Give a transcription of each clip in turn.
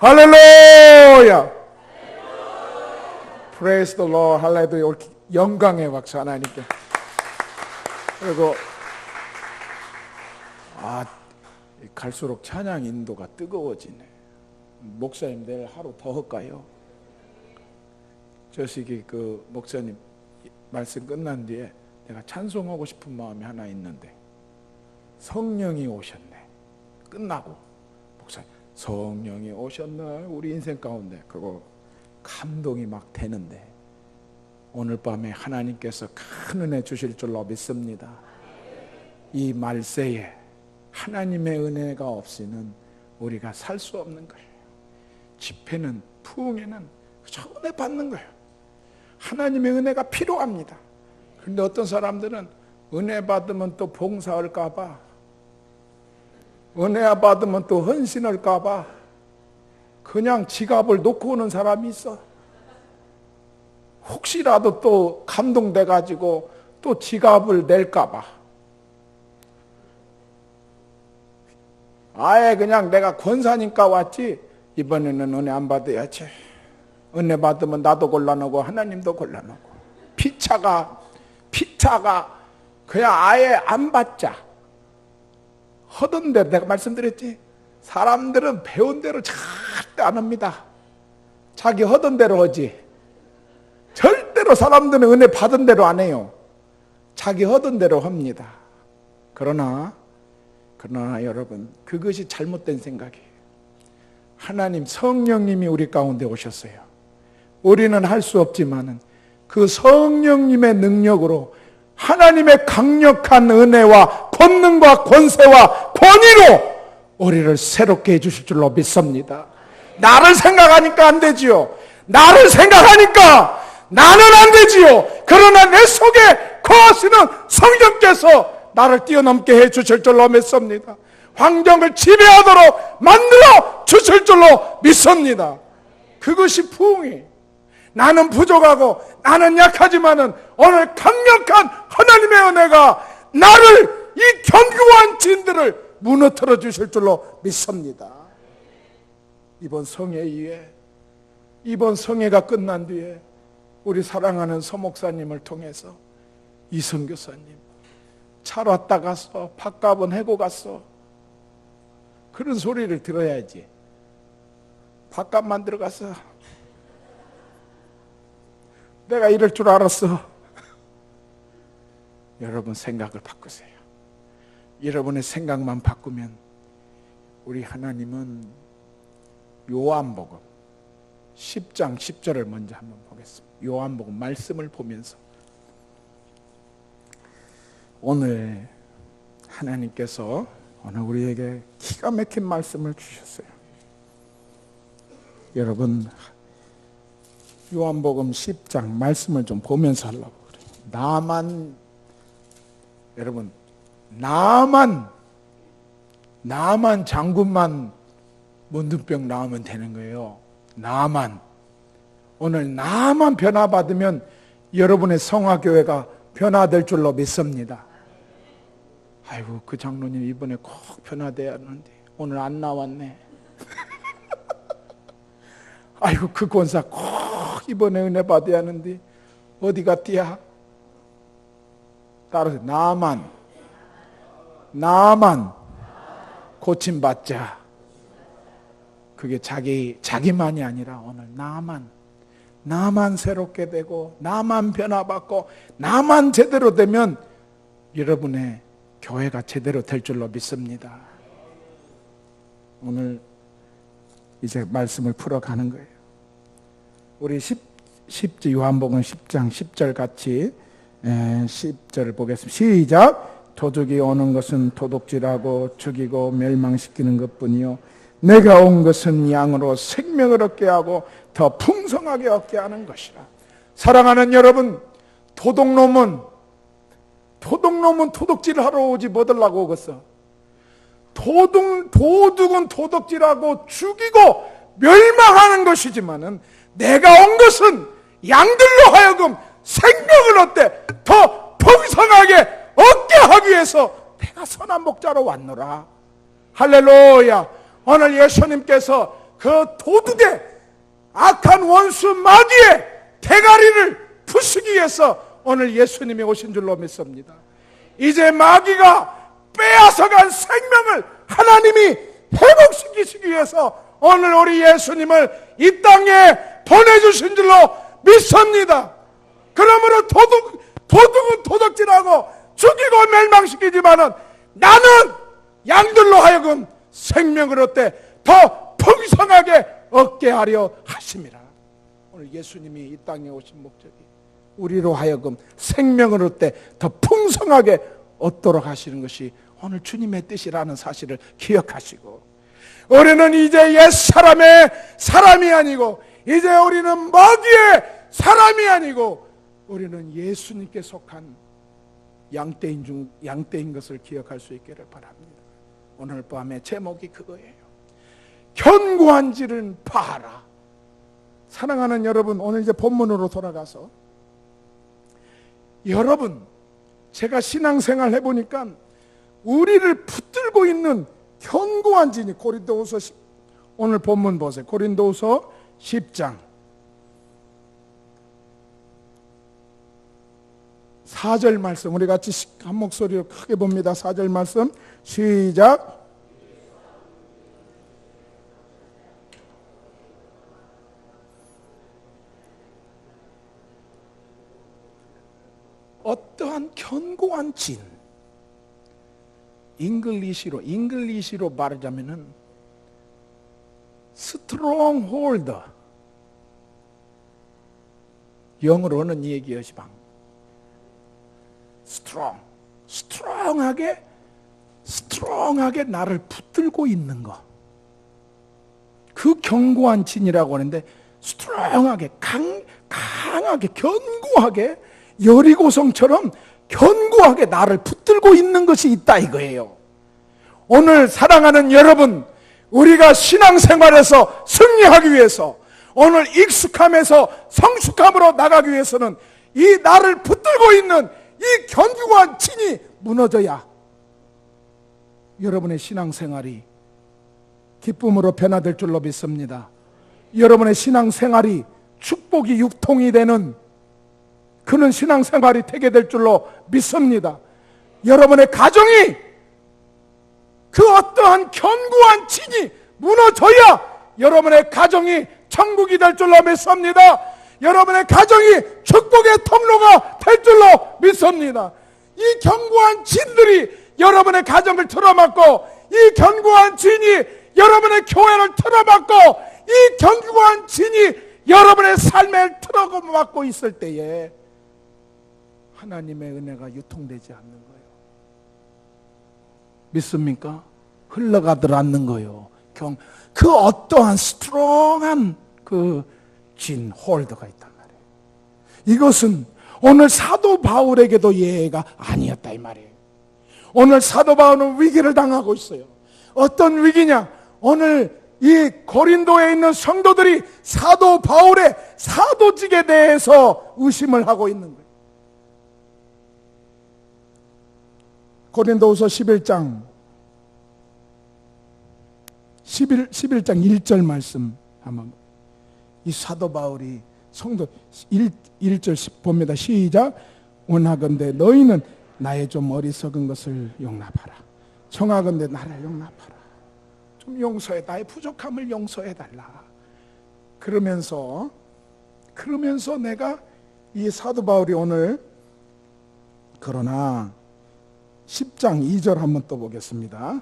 할렐루야. Praise the Lord. 할렐루야. 영광의 박수 하나님께. 그리고 갈수록 찬양 인도가 뜨거워지네. 목사님 내일 하루 더 할까요? 저식이 그 목사님 말씀 끝난 뒤에 내가 찬송하고 싶은 마음이 하나 있는데, 성령이 오셨네. 끝나고 목사님 성령이 오셨네 우리 인생 가운데, 그거 감동이 막 되는데 오늘 밤에 하나님께서 큰 은혜 주실 줄로 믿습니다. 이 말세에 하나님의 은혜가 없이는 우리가 살 수 없는 거예요. 집회는, 부흥회는 은혜 받는 거예요. 하나님의 은혜가 필요합니다. 그런데 어떤 사람들은 은혜 받으면 또 봉사할까 봐, 은혜 받으면 또 헌신할까 봐 그냥 지갑을 놓고 오는 사람이 있어. 혹시라도 또 감동돼 가지고 또 지갑을 낼까 봐 아예 그냥 내가 권사니까 왔지 이번에는 은혜 안 받아야지. 은혜 받으면 나도 곤란하고 하나님도 곤란하고, 피차가 그냥 아예 안 받자. 하던 대로, 내가 말씀드렸지, 사람들은 배운 대로 절대 안 합니다. 자기 하던 대로 하지. 절대로 사람들은 은혜 받은 대로 안 해요. 자기 하던 대로 합니다. 그러나 여러분, 그것이 잘못된 생각이에요. 하나님 성령님이 우리 가운데 오셨어요. 우리는 할 수 없지만은 그 성령님의 능력으로 하나님의 강력한 은혜와 권능과 권세와 권위로 우리를 새롭게 해주실 줄로 믿습니다. 나를 생각하니까 안 되지요. 나를 생각하니까 나는 안 되지요. 그러나 내 속에 거하시는 성령께서 나를 뛰어넘게 해주실 줄로 믿습니다. 환경을 지배하도록 만들어 주실 줄로 믿습니다. 그것이 부흥이. 나는 부족하고 나는 약하지만은 오늘 강력한 하나님의 은혜가 나를, 이 견고한 진들을 무너뜨려 주실 줄로 믿습니다. 이번 성회 이후에, 이번 성회가 끝난 뒤에 우리 사랑하는 서목사님을 통해서 이성 교사님 차 왔다 갔어, 밥값은 해고 갔어, 그런 소리를 들어야지. 밥값만 들어갔어. 내가 이럴 줄 알았어. 여러분 생각을 바꾸세요. 여러분의 생각만 바꾸면 우리 하나님은 요한복음 10장 10절을 먼저 한번 보겠습니다. 요한복음 말씀을 보면서 오늘 하나님께서 오늘 우리에게 기가 막힌 말씀을 주셨어요. 여러분 요한복음 10장 말씀을 좀 보면서 하려고 그래요. 나만, 여러분 나만 장군만 문둥병 나오면 되는 거예요. 오늘 나만 변화받으면 여러분의 성화교회가 변화될 줄로 믿습니다. 아이고 그 장로님 이번에 꼭 변화돼야 하는데 오늘 안 나왔네. 아이고 그 권사 꼭 이번에 은혜 받아야 하는데 어디 갔디야? 따라서 나만 고침받자. 그게 자기만이 아니라 오늘 나만 새롭게 되고 나만 변화받고 나만 제대로 되면 여러분의 교회가 제대로 될 줄로 믿습니다. 오늘 이제 말씀을 풀어가는 거예요. 우리 10지 요한복음 10장 10절 같이 10절을 보겠습니다. 시작. 도둑이 오는 것은 도둑질하고 죽이고 멸망시키는 것뿐이요 내가 온 것은 양으로 생명을 얻게 하고 더 풍성하게 얻게 하는 것이라. 사랑하는 여러분, 도둑놈은 도둑질을 하러 오지 뭐 하려고 오겠어. 도둑은 도둑질하고 죽이고 멸망하는 것이지만은 내가 온 것은 양들로 하여금 생명을 얻되 더 풍성하게 얻게 하기 위해서 내가 선한 목자로 왔노라. 할렐루야. 오늘 예수님께서 그 도둑의 악한 원수 마귀의 대가리를 부수기 위해서 오늘 예수님이 오신 줄로 믿습니다. 이제 마귀가 빼앗아간 생명을 하나님이 회복시키시기 위해서 오늘 우리 예수님을 이 땅에 보내주신 줄로 믿습니다. 그러므로 도둑은 도둑질하고 죽이고 멸망시키지만은 나는 양들로 하여금 생명을 얻되 더 풍성하게 얻게 하려 하심이라. 오늘 예수님이 이 땅에 오신 목적이 우리로 하여금 생명을 얻되 더 풍성하게 얻도록 하시는 것이 오늘 주님의 뜻이라는 사실을 기억하시고, 우리는 이제 옛사람의 사람이 아니고 이제 우리는 마귀의 사람이 아니고 우리는 예수님께 속한 양떼인 것을 기억할 수 있기를 바랍니다. 오늘 밤의 제목이 그거예요. 견고한 질은 파하라. 사랑하는 여러분, 오늘 이제 본문으로 돌아가서, 여러분, 제가 신앙생활 해보니까 우리를 붙들고 있는 견고한 진이 고린도후서 오늘 본문 보세요. 고린도후서 10장 4절 말씀, 우리 같이 한 목소리로 크게 봅니다. 4절 말씀 시작. 어떠한 견고한 진, 잉글리시로 말하자면은 스트롱홀드, 영어로는 이 얘기여시방 스트롱하게 나를 붙들고 있는 거, 그 견고한 진이라고 하는데, 스트롱하게 강하게 견고하게 여리고성처럼 견고하게 나를 붙들고 있는 것이 있다 이거예요. 오늘 사랑하는 여러분, 우리가 신앙생활에서 승리하기 위해서, 오늘 익숙함에서 성숙함으로 나가기 위해서는 이 나를 붙들고 있는 이 견고한 진이 무너져야 여러분의 신앙생활이 기쁨으로 변화될 줄로 믿습니다. 여러분의 신앙생활이 축복이 유통이 되는 그런 신앙생활이 되게 될 줄로 믿습니다. 여러분의 가정이 그 어떠한 견고한 진이 무너져야 여러분의 가정이 천국이 될 줄로 믿습니다. 여러분의 가정이 축복의 통로가 될 줄로 믿습니다. 이 견고한 진들이 여러분의 가정을 틀어막고, 이 견고한 진이 여러분의 교회를 틀어막고, 이 견고한 진이 여러분의 삶을 틀어막고 있을 때에 하나님의 은혜가 유통되지 않는 거예요. 믿습니까? 흘러가들 않는 거예요. 그 어떠한 스트롱한 그 진, 홀드가 있단 말이에요. 이것은 오늘 사도 바울에게도 예외가 아니었다 이 말이에요. 오늘 사도 바울은 위기를 당하고 있어요. 어떤 위기냐? 오늘 이 고린도에 있는 성도들이 사도 바울의 사도직에 대해서 의심을 하고 있는 거예요. 고린도후서 11장 1절 말씀 한번, 이 사도 바울이 성도 1절 봅니다. 시작. 원하건대 너희는 나의 좀 어리석은 것을 용납하라. 청하건대 나를 용납하라. 좀 용서해, 나의 부족함을 용서해 달라. 그러면서 내가 이 사도 바울이 오늘, 그러나 10장 2절 한번 또 보겠습니다.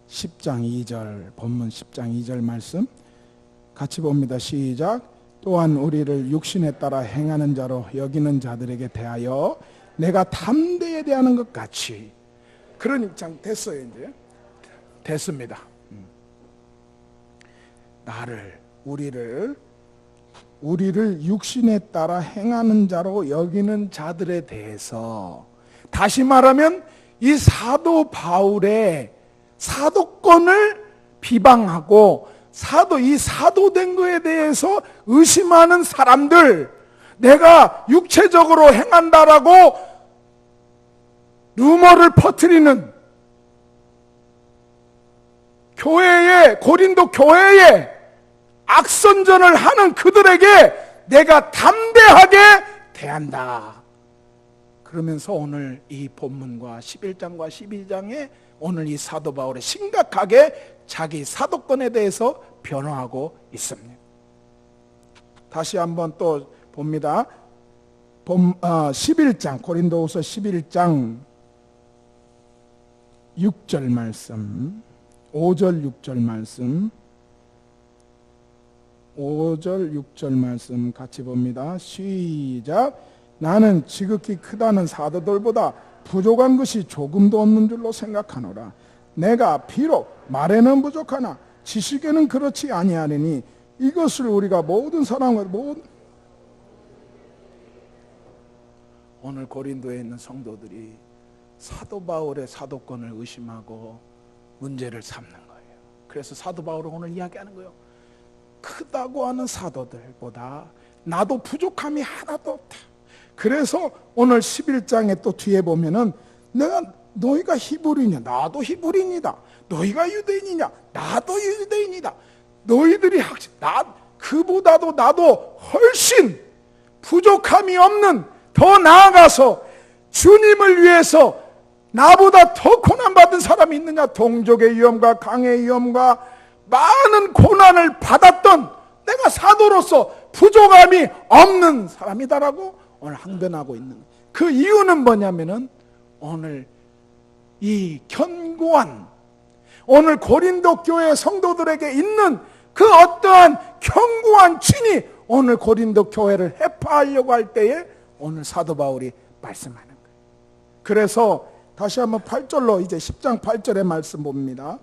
10장 2절, 본문 10장 2절 말씀 같이 봅니다. 시작. 또한 우리를 육신에 따라 행하는 자로 여기는 자들에게 대하여 내가 담대에 대하는 것 같이. 그러니까 됐어요. 이제 됐습니다. 우리를 육신에 따라 행하는 자로 여기는 자들에 대해서, 다시 말하면 이 사도 바울의 사도권을 비방하고 이 사도된 거에 대해서 의심하는 사람들, 내가 육체적으로 행한다라고 루머를 퍼뜨리는 교회에, 고린도 교회에 악선전을 하는 그들에게 내가 담대하게 대한다. 그러면서 오늘 이 본문과 11장과 12장에 오늘 이 사도 바울이 심각하게 자기 사도권에 대해서 변호하고 있습니다. 다시 한번 또 봅니다. 11장 고린도후서 11장 6절 말씀, 5절 6절 말씀, 5절 6절 말씀 같이 봅니다. 시작. 나는 지극히 크다는 사도들보다 부족한 것이 조금도 없는 줄로 생각하노라. 내가 비록 말에는 부족하나 지식에는 그렇지 아니하리니 이것을 우리가 모든 사람과 오늘 고린도에 있는 성도들이 사도 바울의 사도권을 의심하고 문제를 삼는 거예요. 그래서 사도 바울은 오늘 이야기하는 거예요. 크다고 하는 사도들보다 나도 부족함이 하나도 없다. 그래서 오늘 11장에 또 뒤에 보면은 너희가 히브리냐? 나도 히브리인이다. 너희가 유대인이냐? 나도 유대인이다. 너희들이 그보다도 나도 훨씬 부족함이 없는, 더 나아가서 주님을 위해서 나보다 더 고난받은 사람이 있느냐? 동족의 위험과 강의 위험과 많은 고난을 받았던 내가 사도로서 부족함이 없는 사람이다라고 오늘 항변하고 있는 거예요. 그 이유는 뭐냐면은 오늘 이 견고한, 오늘 고린도 교회 성도들에게 있는 그 어떠한 견고한 진이 오늘 고린도 교회를 해파하려고 할 때에 오늘 사도 바울이 말씀하는 거예요. 그래서 다시 한번 8절로 이제 10장 8절의 말씀 봅니다.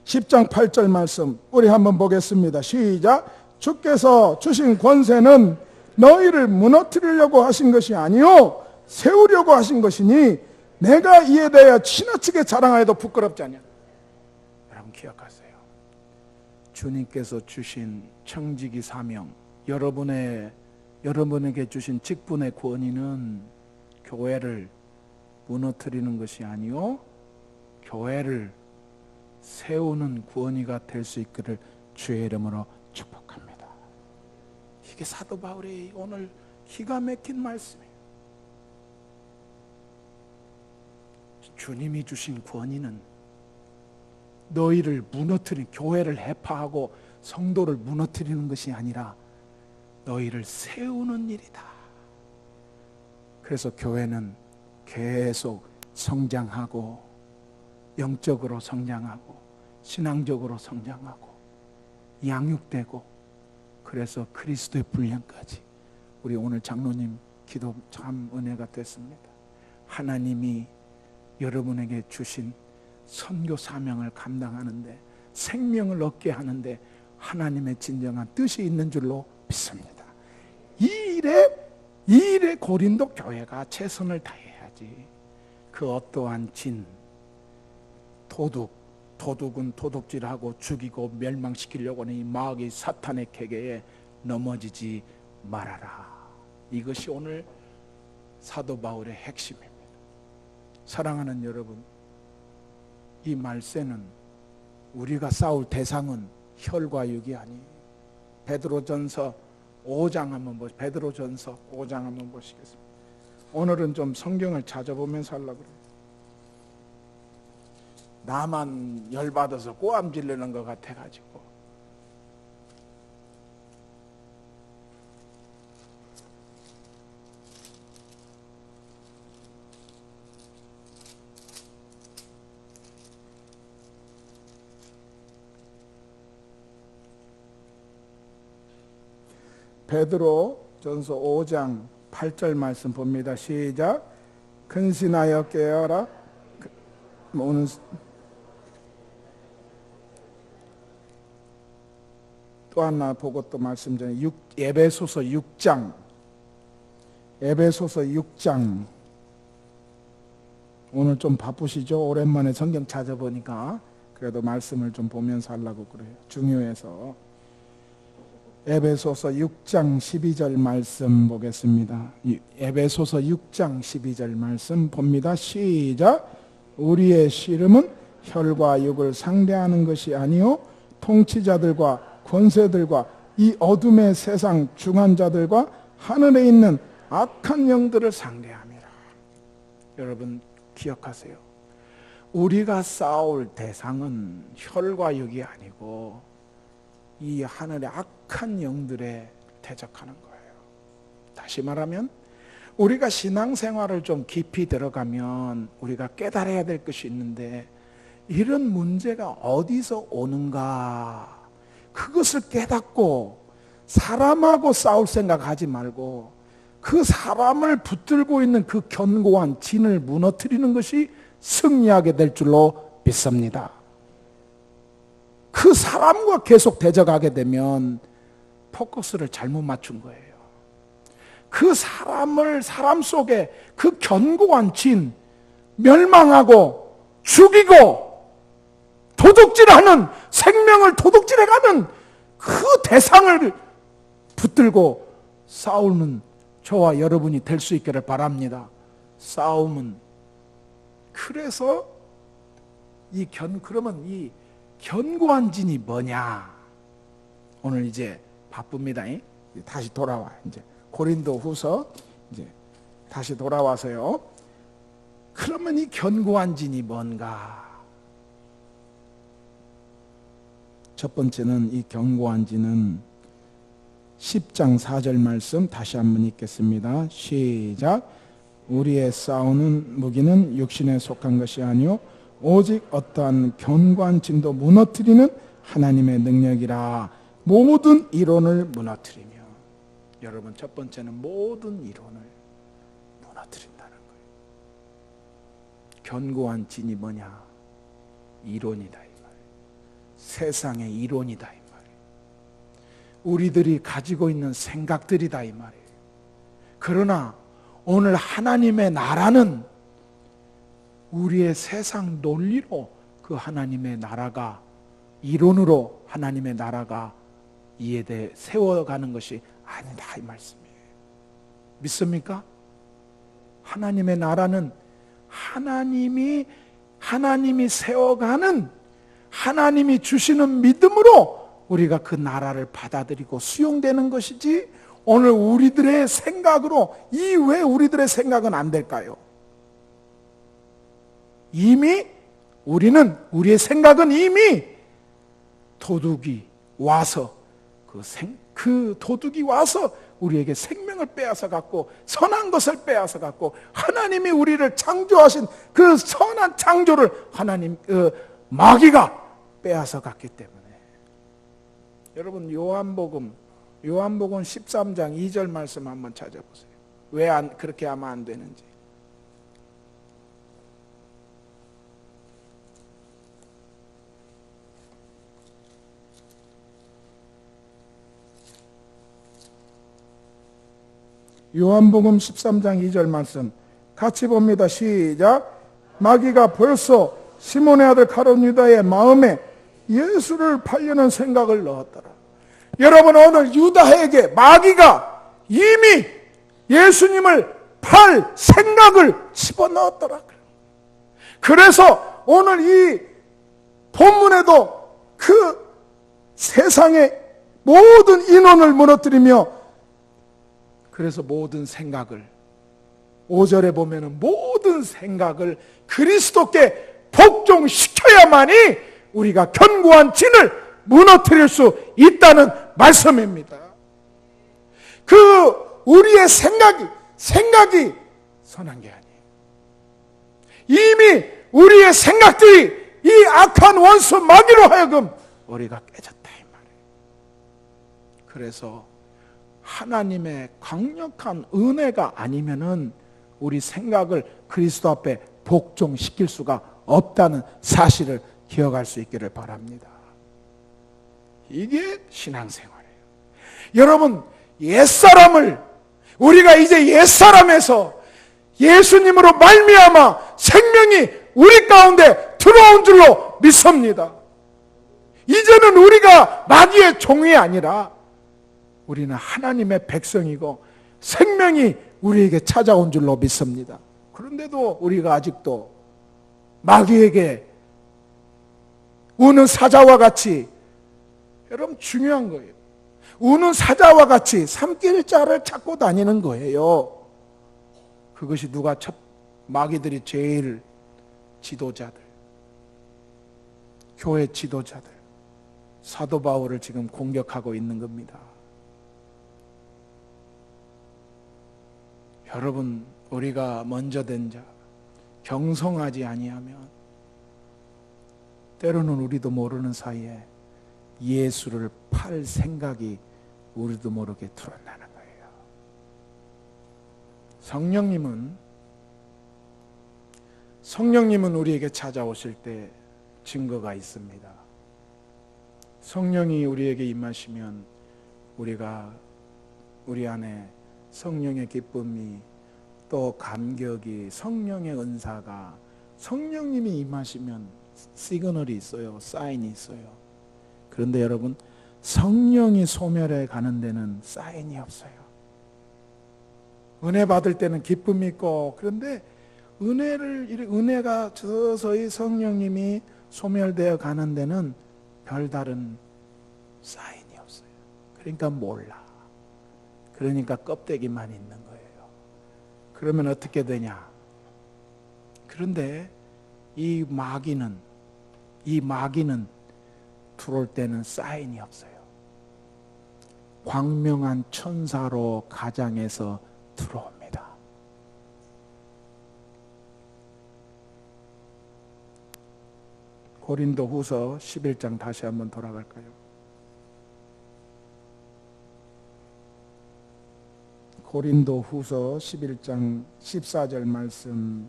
10장 8절 말씀 우리 한번 보겠습니다. 시작. 주께서 주신 권세는 너희를 무너뜨리려고 하신 것이 아니요 세우려고 하신 것이니 내가 이에 대하여 지나치게 자랑하여도 부끄럽지 않냐. 여러분 기억하세요. 주님께서 주신 청지기 사명, 여러분에게 주신 직분의 권위는 교회를 무너뜨리는 것이 아니요 교회를 세우는 권위가 될 수 있기를 주의 이름으로 축복합니다. 이게 사도 바울의 오늘 기가 막힌 말씀이에요. 주님이 주신 권위는 너희를 무너뜨린, 교회를 해파하고 성도를 무너뜨리는 것이 아니라 너희를 세우는 일이다. 그래서 교회는 계속 성장하고 영적으로 성장하고 신앙적으로 성장하고 양육되고, 그래서 그리스도의 분량까지. 우리 오늘 장로님 기도 참 은혜가 됐습니다. 하나님이 여러분에게 주신 선교 사명을 감당하는데, 생명을 얻게 하는데 하나님의 진정한 뜻이 있는 줄로 믿습니다. 이 일에 고린도 교회가 최선을 다해야지. 그 어떠한 진, 도둑은 도둑질하고 죽이고 멸망시키려고 하는 이 마귀 사탄의 계계에 넘어지지 말아라. 이것이 오늘 사도 바울의 핵심입니다. 사랑하는 여러분, 이 말세는 우리가 싸울 대상은 혈과 육이 아니에요. 베드로전서 5장 한번 베드로전서 5장 한번 보시겠습니다. 오늘은 좀 성경을 찾아보면서 하려고 그래요. 나만 열받아서 꼬암 지르는 것 같아가지고. 베드로전서 5장 8절 말씀 봅니다. 시작. 근신하여 깨어라. 오늘 또 하나 보고 또 말씀 전에 에베소서 6장 오늘 좀 바쁘시죠? 오랜만에 성경 찾아보니까 그래도 말씀을 좀 보면서 하려고 그래요. 중요해서. 에베소서 6장 12절 말씀 보겠습니다. 에베소서 6장 12절 말씀 봅니다. 시작. 우리의 씨름은 혈과 육을 상대하는 것이 아니요 통치자들과 권세들과 이 어둠의 세상 중환자들과 하늘에 있는 악한 영들을 상대함이라. 여러분 기억하세요. 우리가 싸울 대상은 혈과 육이 아니고 이 하늘의 악한 영들에 대적하는 거예요. 다시 말하면 우리가 신앙생활을 좀 깊이 들어가면 우리가 깨달아야 될 것이 있는데, 이런 문제가 어디서 오는가, 그것을 깨닫고 사람하고 싸울 생각하지 말고 그 사람을 붙들고 있는 그 견고한 진을 무너뜨리는 것이 승리하게 될 줄로 믿습니다. 그 사람과 계속 대적하게 되면 포커스를 잘못 맞춘 거예요. 그 사람 속에 그 견고한 진, 멸망하고 죽이고 도둑질하는, 생명을 도둑질해가는 그 대상을 붙들고 싸우는 저와 여러분이 될 수 있기를 바랍니다. 싸움은 그래서 그러면 이 견고한 진이 뭐냐? 오늘 이제 바쁩니다. 다시 돌아와. 이제 고린도 후서 이제 다시 돌아와서요. 그러면 이 견고한 진이 뭔가? 첫 번째는 이 견고한 진은 10장 4절 말씀 다시 한번 읽겠습니다. 시작. 우리의 싸우는 무기는 육신에 속한 것이 아니요 오직 어떠한 견고한 진도 무너뜨리는 하나님의 능력이라. 모든 이론을 무너뜨리며. 여러분 첫 번째는 모든 이론을 무너뜨린다는 거예요. 견고한 진이 뭐냐? 이론이다 이 말이에요. 세상의 이론이다 이 말이에요. 우리들이 가지고 있는 생각들이다 이 말이에요. 그러나 오늘 하나님의 나라는 우리의 세상 논리로 그 하나님의 나라가, 이론으로 하나님의 나라가 이해돼 세워가는 것이 아니다 이 말씀이에요. 믿습니까? 하나님의 나라는 하나님이 세워가는, 하나님이 주시는 믿음으로 우리가 그 나라를 받아들이고 수용되는 것이지, 오늘 우리들의 생각으로, 왜 우리들의 생각은 안 될까요? 이미 우리의 생각은 이미 도둑이 와서 그 도둑이 와서 우리에게 생명을 빼앗아 갖고, 선한 것을 빼앗아 갖고, 하나님이 우리를 창조하신 그 선한 창조를 마귀가 빼앗아 갔기 때문에. 여러분 요한복음 13장 2절 말씀 한번 찾아보세요. 왜 그렇게 하면 안 되는지. 요한복음 13장 2절 말씀 같이 봅니다. 시작. 마귀가 벌써 시몬의 아들 가룟 유다의 마음에 예수를 팔려는 생각을 넣었더라. 여러분 오늘 유다에게 마귀가 이미 예수님을 팔 생각을 집어넣었더라. 그래서 오늘 이 본문에도 그 세상의 모든 인원을 무너뜨리며, 그래서 모든 생각을, 5절에 보면은 모든 생각을 그리스도께 복종시켜야만이 우리가 견고한 진을 무너뜨릴 수 있다는 말씀입니다. 우리의 생각이 선한 게 아니에요. 이미 우리의 생각들이 이 악한 원수 마귀로 하여금 우리가 깨졌다 이 말이에요. 그래서 하나님의 강력한 은혜가 아니면은 우리 생각을 그리스도 앞에 복종시킬 수가 없다는 사실을 기억할 수 있기를 바랍니다. 이게 신앙생활이에요. 여러분 우리가 이제 옛사람에서 예수님으로 말미암아 생명이 우리 가운데 들어온 줄로 믿습니다. 이제는 우리가 마귀의 종이 아니라 우리는 하나님의 백성이고 생명이 우리에게 찾아온 줄로 믿습니다. 그런데도 우리가 아직도 마귀에게 우는 사자와 같이 여러분 중요한 거예요. 우는 사자와 같이 삼킬 자를 찾고 다니는 거예요. 그것이 누가 마귀들이 제일 지도자들, 교회 지도자들, 사도 바울을 지금 공격하고 있는 겁니다. 여러분, 우리가 먼저 된 자, 경성하지 아니하면 때로는 우리도 모르는 사이에 예수를 팔 생각이 우리도 모르게 드러나는 거예요. 성령님은 우리에게 찾아오실 때 증거가 있습니다. 성령이 우리에게 임하시면 우리 안에 성령의 기쁨이, 또 감격이, 성령의 은사가, 성령님이 임하시면 시그널이 있어요. 사인이 있어요. 그런데 여러분, 성령이 소멸해 가는 데는 사인이 없어요. 은혜 받을 때는 기쁨이 있고, 그런데 은혜가 서서히 성령님이 소멸되어 가는 데는 별다른 사인이 없어요. 그러니까 몰라. 그러니까 껍데기만 있는 거예요. 그러면 어떻게 되냐? 그런데 이 마귀는 들어올 때는 사인이 없어요. 광명한 천사로 가장해서 들어옵니다. 고린도후서 11장 다시 한번 돌아갈까요? 고린도후서 11장 14절 말씀,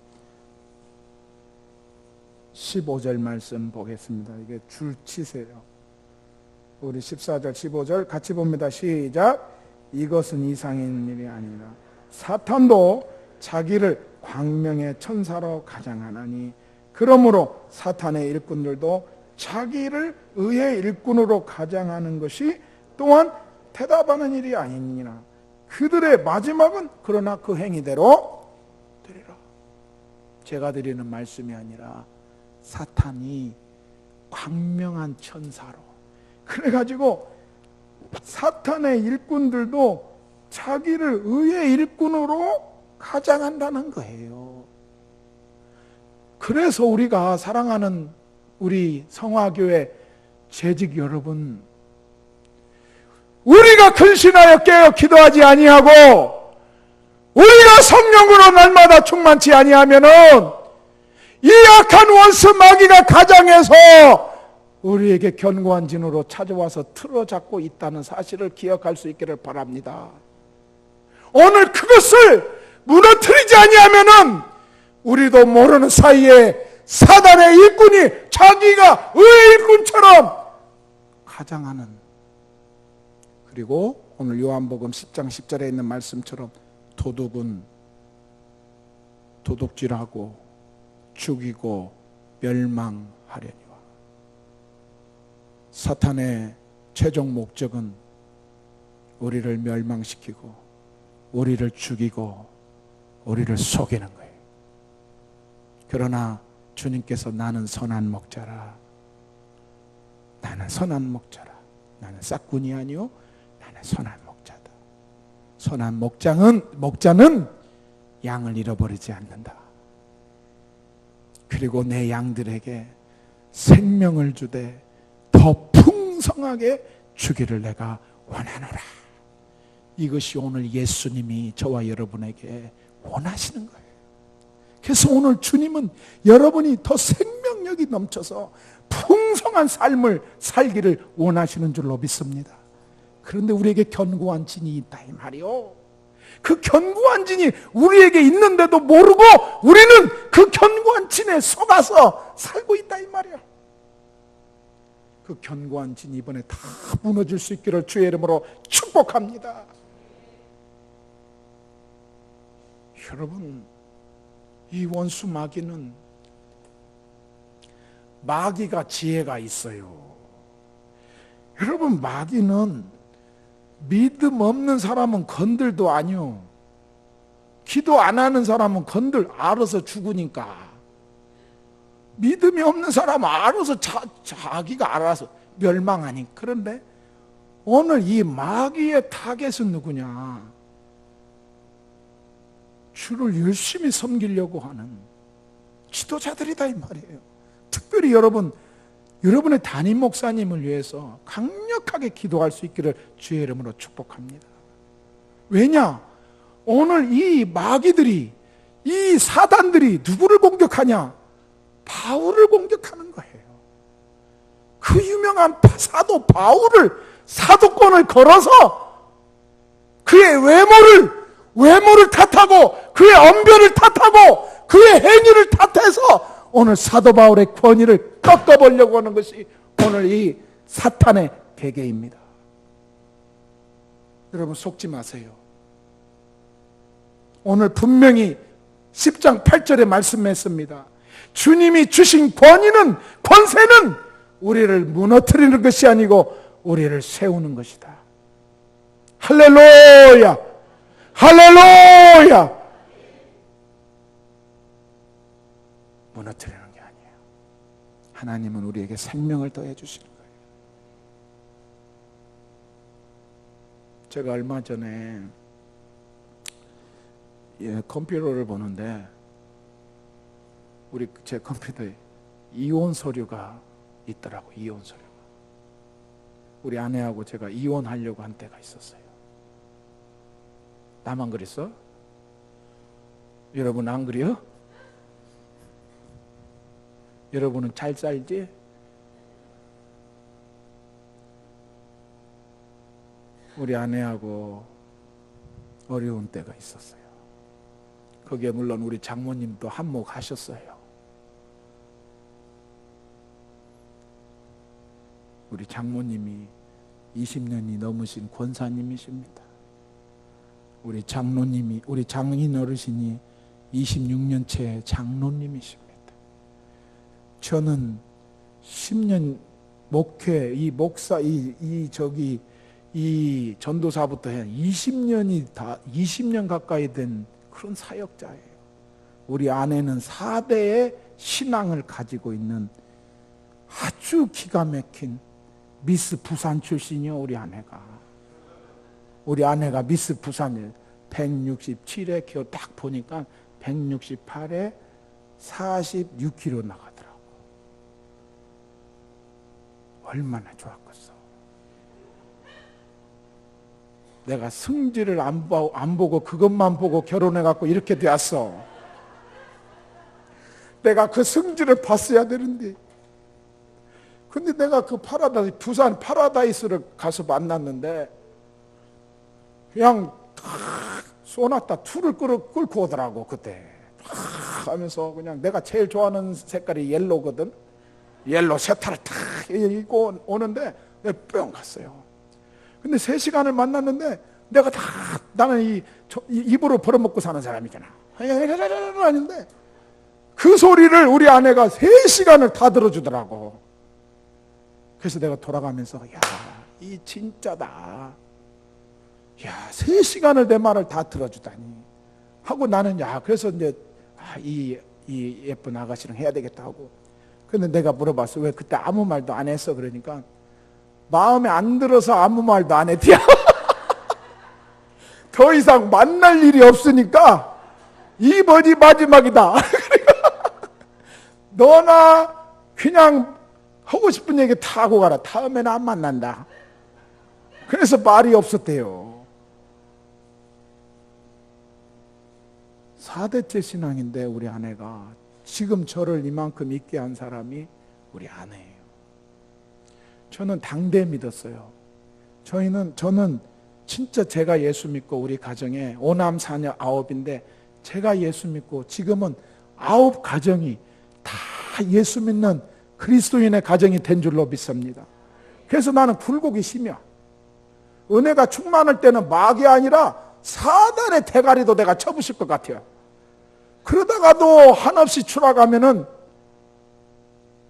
15절 말씀 보겠습니다. 이게 줄 치세요. 우리 14절 15절 같이 봅니다. 시작. 이것은 이상인 일이 아니라 사탄도 자기를 광명의 천사로 가장하나니, 그러므로 사탄의 일꾼들도 자기를 의의 일꾼으로 가장하는 것이 또한 대답하는 일이 아니니라. 그들의 마지막은 그러나 그 행위대로 되리라. 제가 드리는 말씀이 아니라 사탄이 광명한 천사로, 그래가지고 사탄의 일꾼들도 자기를 의의 일꾼으로 가장한다는 거예요. 그래서 우리가 사랑하는 우리 성화교회 재직 여러분, 우리가 근신하여 깨어 기도하지 아니하고 우리가 성령으로 날마다 충만치 아니하면은 이 악한 원수 마귀가 가장해서 우리에게 견고한 진으로 찾아와서 틀어잡고 있다는 사실을 기억할 수 있기를 바랍니다. 오늘 그것을 무너뜨리지 아니하면은 우리도 모르는 사이에 사단의 일꾼이 자기가 의의 일꾼처럼 가장하는, 그리고 오늘 요한복음 10장 10절에 있는 말씀처럼 도둑은 도둑질하고 죽이고 멸망하려니와. 사탄의 최종 목적은 우리를 멸망시키고 우리를 죽이고 우리를 속이는 거예요. 그러나 주님께서 나는 선한 목자라, 나는 선한 목자라, 나는 싹군이 아니요 나는 선한 목자다. 선한 목자는 양을 잃어버리지 않는다. 그리고 내 양들에게 생명을 주되 더 풍성하게 주기를 내가 원하노라. 이것이 오늘 예수님이 저와 여러분에게 원하시는 거예요. 그래서 오늘 주님은 여러분이 더 생명력이 넘쳐서 풍성한 삶을 살기를 원하시는 줄로 믿습니다. 그런데 우리에게 견고한 진이 있다 이 말이요. 그 견고한 진이 우리에게 있는데도 모르고 우리는 그 견고한 진에 속아서 살고 있다 이 말이야. 그 견고한 진이 이번에 다 무너질 수 있기를 주의 이름으로 축복합니다. 여러분, 이 원수 마귀가 지혜가 있어요. 여러분, 마귀는 믿음 없는 사람은 건들도 아니요, 기도 안 하는 사람은 알아서 죽으니까. 믿음이 없는 사람은 알아서 자기가 알아서 멸망하니. 그런데 오늘 이 마귀의 타겟은 누구냐? 주를 열심히 섬기려고 하는 지도자들이다 이 말이에요. 특별히 여러분의 담임 목사님을 위해서 강력하게 기도할 수 있기를 주의 이름으로 축복합니다. 왜냐? 오늘 이 마귀들이, 이 사단들이 누구를 공격하냐? 바울을 공격하는 거예요. 그 유명한 사도 바울을, 사도권을 걸어서 그의 외모를 탓하고 그의 언변을 탓하고 그의 행위를 탓해서 오늘 사도 바울의 권위를 꺾어보려고 하는 것이 오늘 이 사탄의 계계입니다. 여러분 속지 마세요. 오늘 분명히 10장 8절에 말씀했습니다. 주님이 주신 권세는 우리를 무너뜨리는 것이 아니고 우리를 세우는 것이다. 할렐루야! 할렐루야! 무너뜨리는 게 아니에요. 하나님은 우리에게 생명을 더해 주시는 거예요. 제가 얼마 전에 컴퓨터를 보는데 제 컴퓨터에 이혼 서류가 있더라고. 이혼 서류가. 우리 아내하고 제가 이혼하려고 한 때가 있었어요. 나만 그랬어? 여러분 안 그래요? 여러분은 잘 살지? 우리 아내하고 어려운 때가 있었어요. 거기에 물론 우리 장모님도 한몫하셨어요. 우리 장모님이 20년이 넘으신 권사님이십니다. 우리 장인 어르신이 26년째 장로님이십니다. 저는 10년 목회, 이 목사, 이 전도사부터 한 20년 가까이 된 그런 사역자예요. 우리 아내는 4대의 신앙을 가지고 있는 아주 기가 막힌 미스 부산 출신이요. 우리 아내가 미스 부산이에요. 167에 키워 딱 보니까 168에 46kg 나가더라고. 얼마나 좋았겠어. 내가 성질을 안 보고 그것만 보고 결혼해갖고 이렇게 되었어. 내가 그 성질을 봤어야 되는데. 근데 내가 그 부산 파라다이스를 가서 만났는데 그냥 쏘나타 투를 끌고 오더라고. 그때 하면서 그냥 내가 제일 좋아하는 색깔이 옐로거든. 옐로 세타를 탁 입고 오는데 내가 뿅 갔어요. 근데 3시간을 만났는데 내가 나는 입으로 벌어먹고 사는 사람이잖아. 하는데 그 소리를 우리 아내가 3시간을 다 들어주더라고. 그래서 내가 돌아가면서 이 진짜다. 야, 3시간을 내 말을 다 들어주다니 하고 나는 그래서 이제 이 예쁜 아가씨랑 해야 되겠다 하고. 근데 내가 물어봤어. 왜 그때 아무 말도 안 했어? 그러니까 마음에 안 들어서 아무 말도 안 했대요. 더 이상 만날 일이 없으니까 이번이 마지막이다. 너나 그냥 하고 싶은 얘기 다 하고 가라. 다음에는 안 만난다. 그래서 말이 없었대요. 4대째 신앙인데 우리 아내가 지금 저를 이만큼 있게 한 사람이 우리 아내예요. 저는 당대 믿었어요. 저는 진짜 제가 예수 믿고 우리 가정에 5남 4녀 9인데 제가 예수 믿고 지금은 9 가정이 다 예수 믿는 그리스도인의 가정이 된 줄로 믿습니다. 그래서 나는 굴곡이 심해. 은혜가 충만할 때는 막이 아니라 사단의 대가리도 내가 쳐부실 것 같아요. 그러다가도 한없이 추락하면은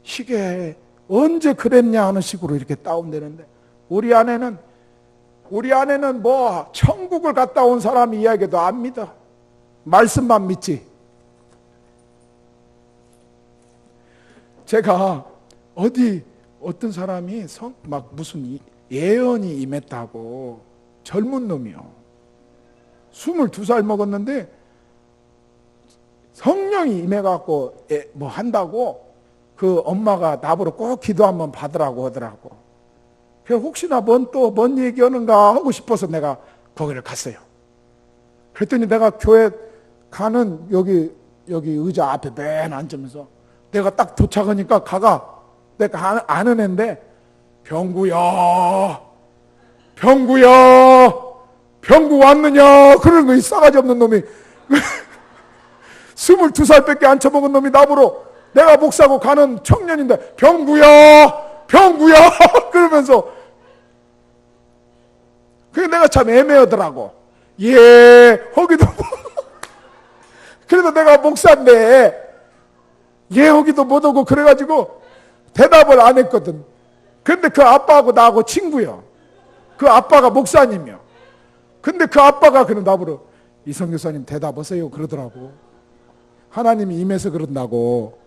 이게 언제 그랬냐 하는 식으로 이렇게 다운되는데 우리 아내는 뭐 천국을 갔다 온 사람 이야기도 안 믿어. 말씀만 믿지. 제가 어떤 사람이 막 무슨 예언이 임했다고. 젊은 놈이요. 22살 먹었는데 성령이 임해갖고 뭐 한다고 그 엄마가 나보러 꼭 기도 한번 받으라고 하더라고. 그래서 혹시나 뭔 얘기하는가 하고 싶어서 내가 거기를 갔어요. 그랬더니 내가 교회 가는 여기 의자 앞에 맨 앉으면서 내가 딱 도착하니까 내가 아는 애인데 병구 왔느냐 그러는 거이 싸가지 없는 놈이 22살밖에 안 처먹은 놈이 나보러 내가 목사고 가는 청년인데 병구야 그러면서 그게 내가 참 애매하더라고. 거기도 그래도 내가 목사인데 거기도 못 오고 그래가지고 대답을 안 했거든. 근데 그 아빠하고 나하고 친구야. 그 아빠가 목사님이야. 근데 그 아빠가 그런 나보러 이성 교사님 대답하세요 그러더라고. 하나님이 임해서 그런다고.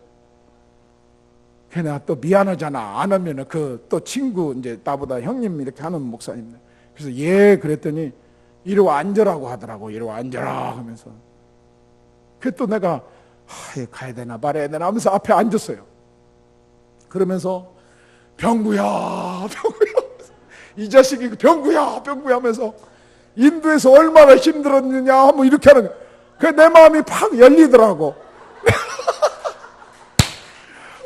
그냥 또 미안하잖아. 안 하면은 또 친구 이제 나보다 형님 이렇게 하는 목사님. 그래서 그랬더니 이리 와 앉으라고 하더라고. 이리 와 앉아라 하면서. 그래 또 내가 가야 되나 말아야 되나 하면서 앞에 앉았어요. 그러면서 병구야 이 자식이 병구야 하면서 인도에서 얼마나 힘들었느냐 하면 이렇게 하는 거야. 그래 내 마음이 팍 열리더라고.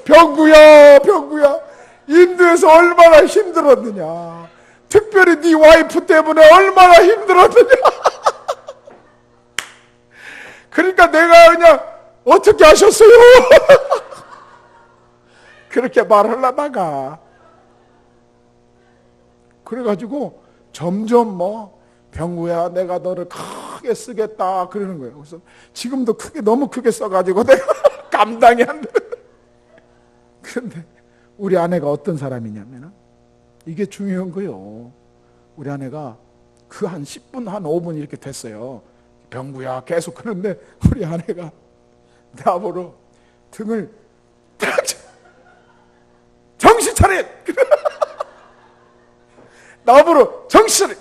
병구야 인도에서 얼마나 힘들었느냐, 특별히 네 와이프 때문에 얼마나 힘들었느냐. 그러니까 내가 그냥 어떻게 하셨어요? 그렇게 말하려다가 그래가지고 점점 병구야 내가 너를 크게 쓰겠다 그러는 거예요. 그래서 지금도 너무 크게 써가지고 내가 감당이 안 돼. 그런데 우리 아내가 어떤 사람이냐면 이게 중요한 거예요. 우리 아내가 한 10분 한 5분 이렇게 됐어요. 병구야 계속 그러는데 우리 아내가 나보러 등을 딱 정신 차려. 나보러 정신 차려.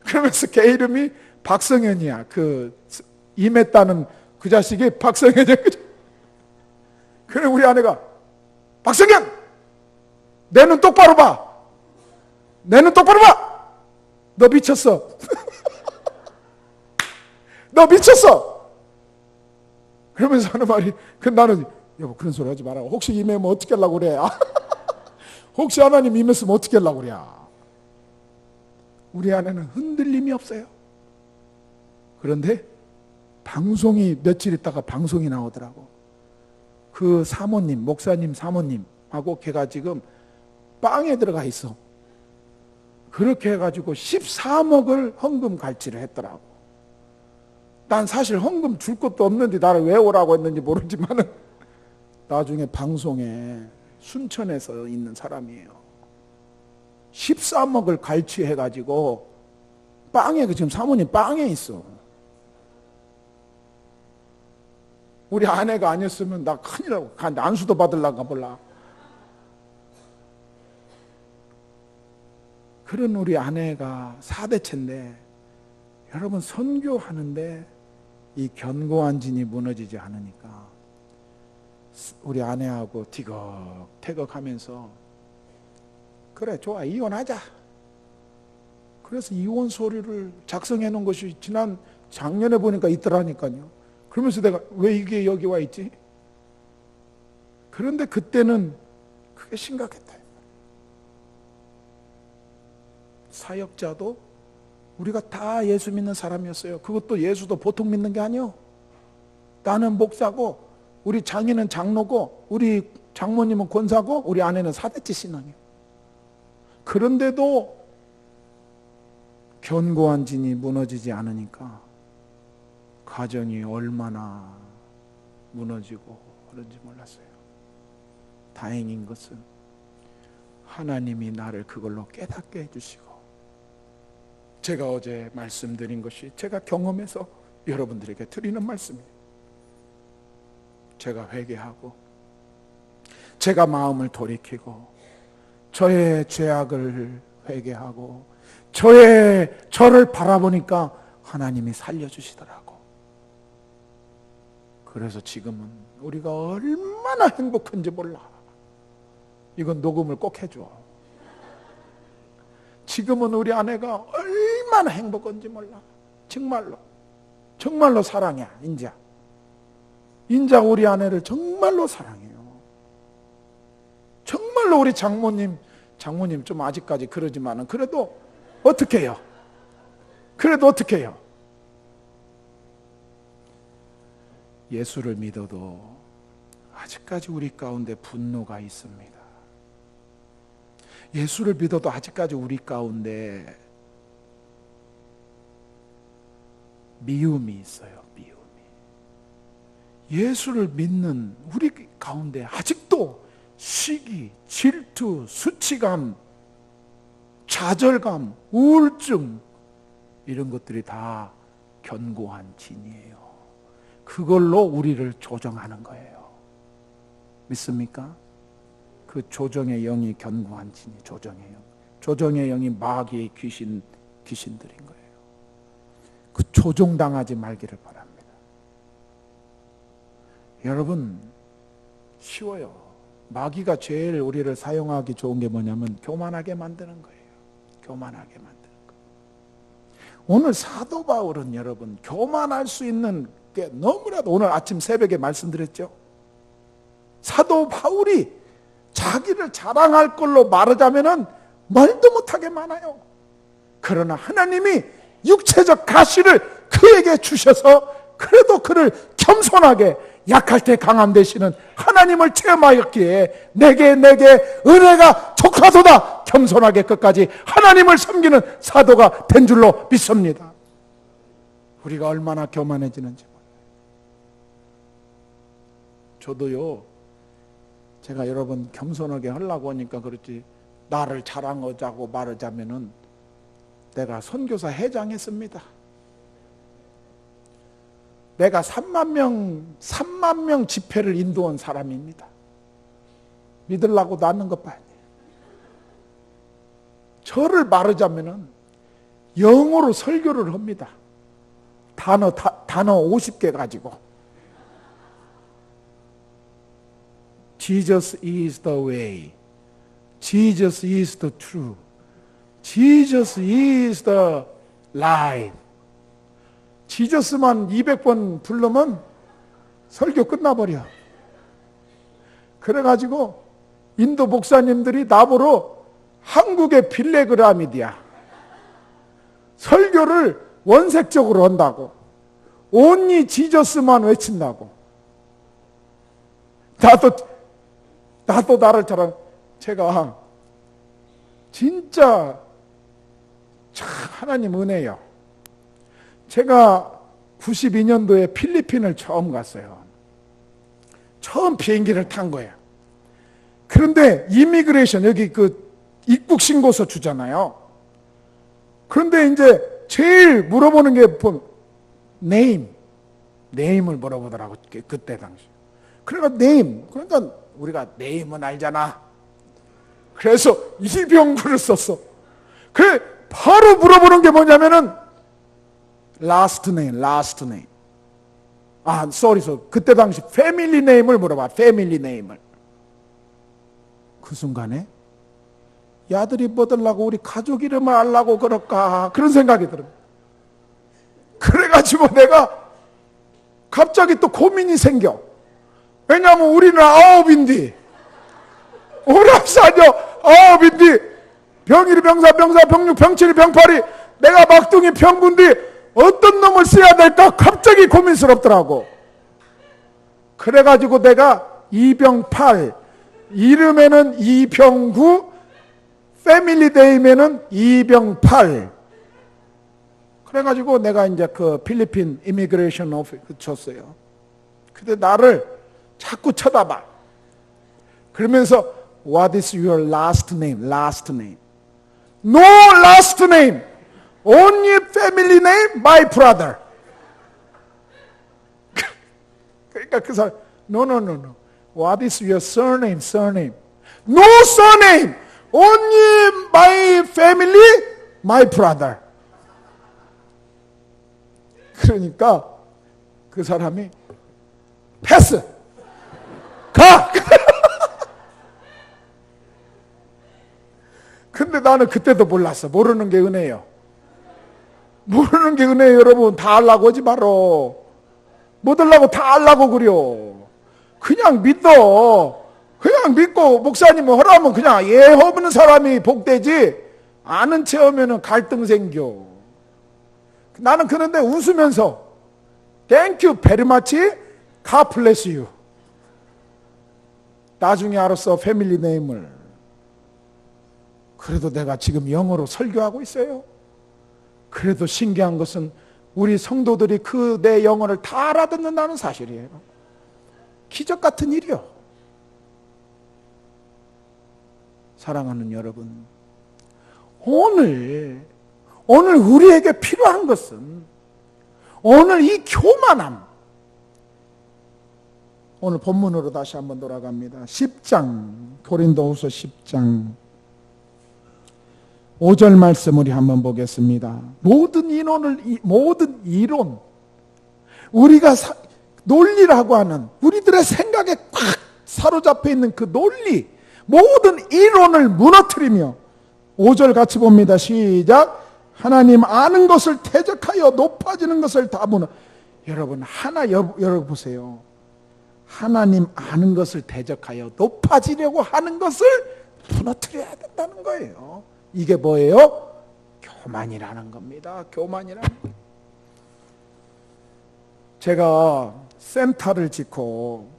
그러면서 걔 이름이 박성현이야. 임했다는 그 자식이 박성현이야. 그래 우리 아내가 박성현 내 눈 똑바로 봐. 내 눈 똑바로 봐. 너 미쳤어. 너 미쳤어. 그러면서 하는 말이 나는 여보 그런 소리 하지 마라. 혹시 임하면 어떻게 하려고 그래. 혹시 하나님 임했으면 어떻게 하려고 그래. 우리 아내는 흔들림이 없어요. 그런데 방송이 며칠 있다가 방송이 나오더라고. 그 사모님, 목사님 사모님하고 걔가 지금 빵에 들어가 있어. 그렇게 해가지고 13억을 헌금 갈취를 했더라고. 난 사실 헌금 줄 것도 없는데 나를 왜 오라고 했는지 모르지만은 나중에 방송에 순천에서 있는 사람이에요. 13억을 갈취해가지고 빵에 지금 사모님 빵에 있어. 우리 아내가 아니었으면 나 큰일 나고 안수도 받으려가 몰라. 그런 우리 아내가 4대째인데 여러분 선교하는데 이 견고한 진이 무너지지 않으니까 우리 아내하고 티격태격하면서 그래 좋아 이혼하자. 그래서 이혼 서류를 작성해 놓은 것이 작년에 보니까 있더라니까요. 그러면서 내가 왜 이게 여기 와 있지? 그런데 그때는 그게 심각했다. 사역자도 우리가 다 예수 믿는 사람이었어요. 그것도 예수도 보통 믿는 게 아니요. 나는 목사고 우리 장인은 장로고 우리 장모님은 권사고 우리 아내는 4대째 신앙이에요. 그런데도 견고한 진이 무너지지 않으니까 가정이 얼마나 무너지고 그런지 몰랐어요. 다행인 것은 하나님이 나를 그걸로 깨닫게 해주시고 제가 어제 말씀드린 것이 제가 경험해서 여러분들에게 드리는 말씀이에요. 제가 회개하고 제가 마음을 돌이키고 저의 죄악을 회개하고 저를 바라보니까 하나님이 살려주시더라고. 그래서 지금은 우리가 얼마나 행복한지 몰라. 이건 녹음을 꼭 해줘. 지금은 우리 아내가 얼마나 행복한지 몰라. 정말로 사랑해. 인자 우리 아내를 정말로 사랑해요. 정말로 우리 장모님 좀 아직까지 그러지만은 그래도 어떻게 해요? 예수를 믿어도 아직까지 우리 가운데 분노가 있습니다. 예수를 믿어도 아직까지 우리 가운데 미움이 있어요. 예수를 믿는 우리 가운데 아직도 시기, 질투, 수치감, 좌절감, 우울증 이런 것들이 다 견고한 진이에요. 그걸로 우리를 조정하는 거예요. 믿습니까? 그 조정의 영이 견고한 진이 조정의 영. 조정의 영이 마귀의 귀신들인 거예요. 그 조종당하지 말기를 바랍니다. 여러분, 쉬워요. 마귀가 제일 우리를 사용하기 좋은 게 뭐냐면 교만하게 만드는 거예요. 교만하게 만드는 거예요. 오늘 사도 바울은 여러분 교만할 수 있는 게 너무나도, 오늘 아침 새벽에 말씀드렸죠. 사도 바울이 자기를 자랑할 걸로 말하자면은 말도 못하게 많아요. 그러나 하나님이 육체적 가시를 그에게 주셔서 그래도 그를 겸손하게 약할 때 강함 되시는 하나님을 체험하였기에 내게 은혜가 족하도다 겸손하게 끝까지 하나님을 섬기는 사도가 된 줄로 믿습니다. 우리가 얼마나 교만해지는지 몰라요. 저도요, 제가 여러분 겸손하게 하려고 하니까 그렇지, 나를 자랑하자고 말하자면은 내가 선교사 회장했습니다. 내가 3만 명 집회를 인도한 사람입니다. 믿으려고 낳는 것 봐야 돼. 저를 말하자면은 영어로 설교를 합니다. 단어 50개 가지고. Jesus is the way. Jesus is the truth. Jesus is the life. 지저스만 200번 부르면 설교 끝나버려. 그래가지고 인도 목사님들이 나보러 한국의 빌레그라미디야 설교를 원색적으로 한다고, 온리 지저스만 외친다고. 나도 나를 자랑. 제가 진짜 참 하나님 은혜요. 제가 92년도에 필리핀을 처음 갔어요. 처음 비행기를 탄 거예요. 그런데 이미그레이션, 여기 그 입국 신고서 주잖아요. 그런데 이제 제일 물어보는 게 네임을 물어보더라고, 그때 당시. 그러니까 그러니까 우리가 네임은 알잖아. 그래서 이병구를 썼어. 그래 바로 물어보는 게 뭐냐면은 last name. 그때 당시 패밀리 네임을 물어봐. 패밀리 네임을. 그 순간에 야들이 뻗으려고 우리 가족 이름을 알라고 그럴까, 그런 생각이 들어요. 그래가지고 내가 갑자기 또 고민이 생겨. 왜냐하면 우리는 9인데 오랍사녀 9인데 병일이 병사 병육 병칠이 병팔이 내가 막둥이 병군데 어떤 놈을 써야 될까 갑자기 고민스럽더라고. 그래가지고 내가 이병팔, 이름에는 이병구, 패밀리 네임에는 이병팔. 그래가지고 내가 이제 그 필리핀 이미그레이션 오피스 쳤어요. 근데 나를 자꾸 쳐다봐. 그러면서 What is your last name? Last name. No last name. Only family name, my brother. 그러니까 그 사람, No. What is your surname? Surname. No surname. Only my family, my brother. 그러니까 그 사람이 패스! 가! 근데 나는 그때도 몰랐어. 모르는 게 은혜예요. 모르는 게 은혜예요, 여러분. 다 알라고 하지 말어. 못 알라고 다 알라고 그려. 그냥 믿어. 그냥 믿고 목사님은 허라면 그냥 예 없는 사람이 복되지, 아는 채 하면은 갈등 생겨. 나는 그런데 웃으면서 Thank you very much. God bless you. 나중에 알았어, 패밀리 네임을. 그래도 내가 지금 영어로 설교하고 있어요. 그래도 신기한 것은 우리 성도들이 그 내 영어를 다 알아듣는다는 사실이에요. 기적 같은 일이요. 사랑하는 여러분, 오늘 우리에게 필요한 것은 오늘 이 교만함. 오늘 본문으로 다시 한번 돌아갑니다. 10장, 고린도후서 10장 5절 말씀 우리 한번 보겠습니다. 모든 이론, 우리가 논리라고 하는 우리들의 생각에 꽉 사로잡혀 있는 그 논리, 모든 이론을 무너뜨리며 5절 같이 봅니다. 시작. 하나님 아는 것을 대적하여 높아지는 것을 다 여러분 여러분 보세요. 하나님 아는 것을 대적하여 높아지려고 하는 것을 무너뜨려야 된다는 거예요. 이게 뭐예요? 교만이라는 겁니다. 교만이라는 거예요. 제가 센터를 짓고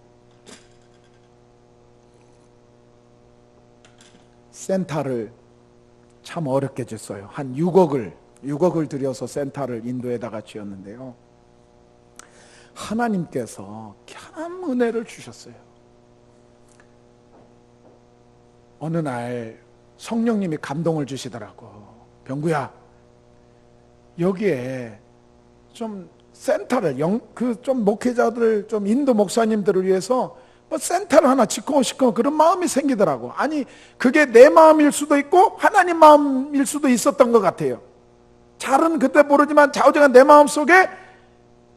센터를 참 어렵게 짓어요. 한 6억을 들여서 센터를 인도에다가 지었는데요. 하나님께서 참 은혜를 주셨어요. 어느 날 성령님이 감동을 주시더라고. 병구야, 여기에 좀 센터를 좀 목회자들, 좀 인도 목사님들을 위해서 뭐 센터를 하나 짓고 싶고 그런 마음이 생기더라고. 아니, 그게 내 마음일 수도 있고 하나님 마음일 수도 있었던 것 같아요. 잘은 그때 모르지만 좌우지간 내 마음 속에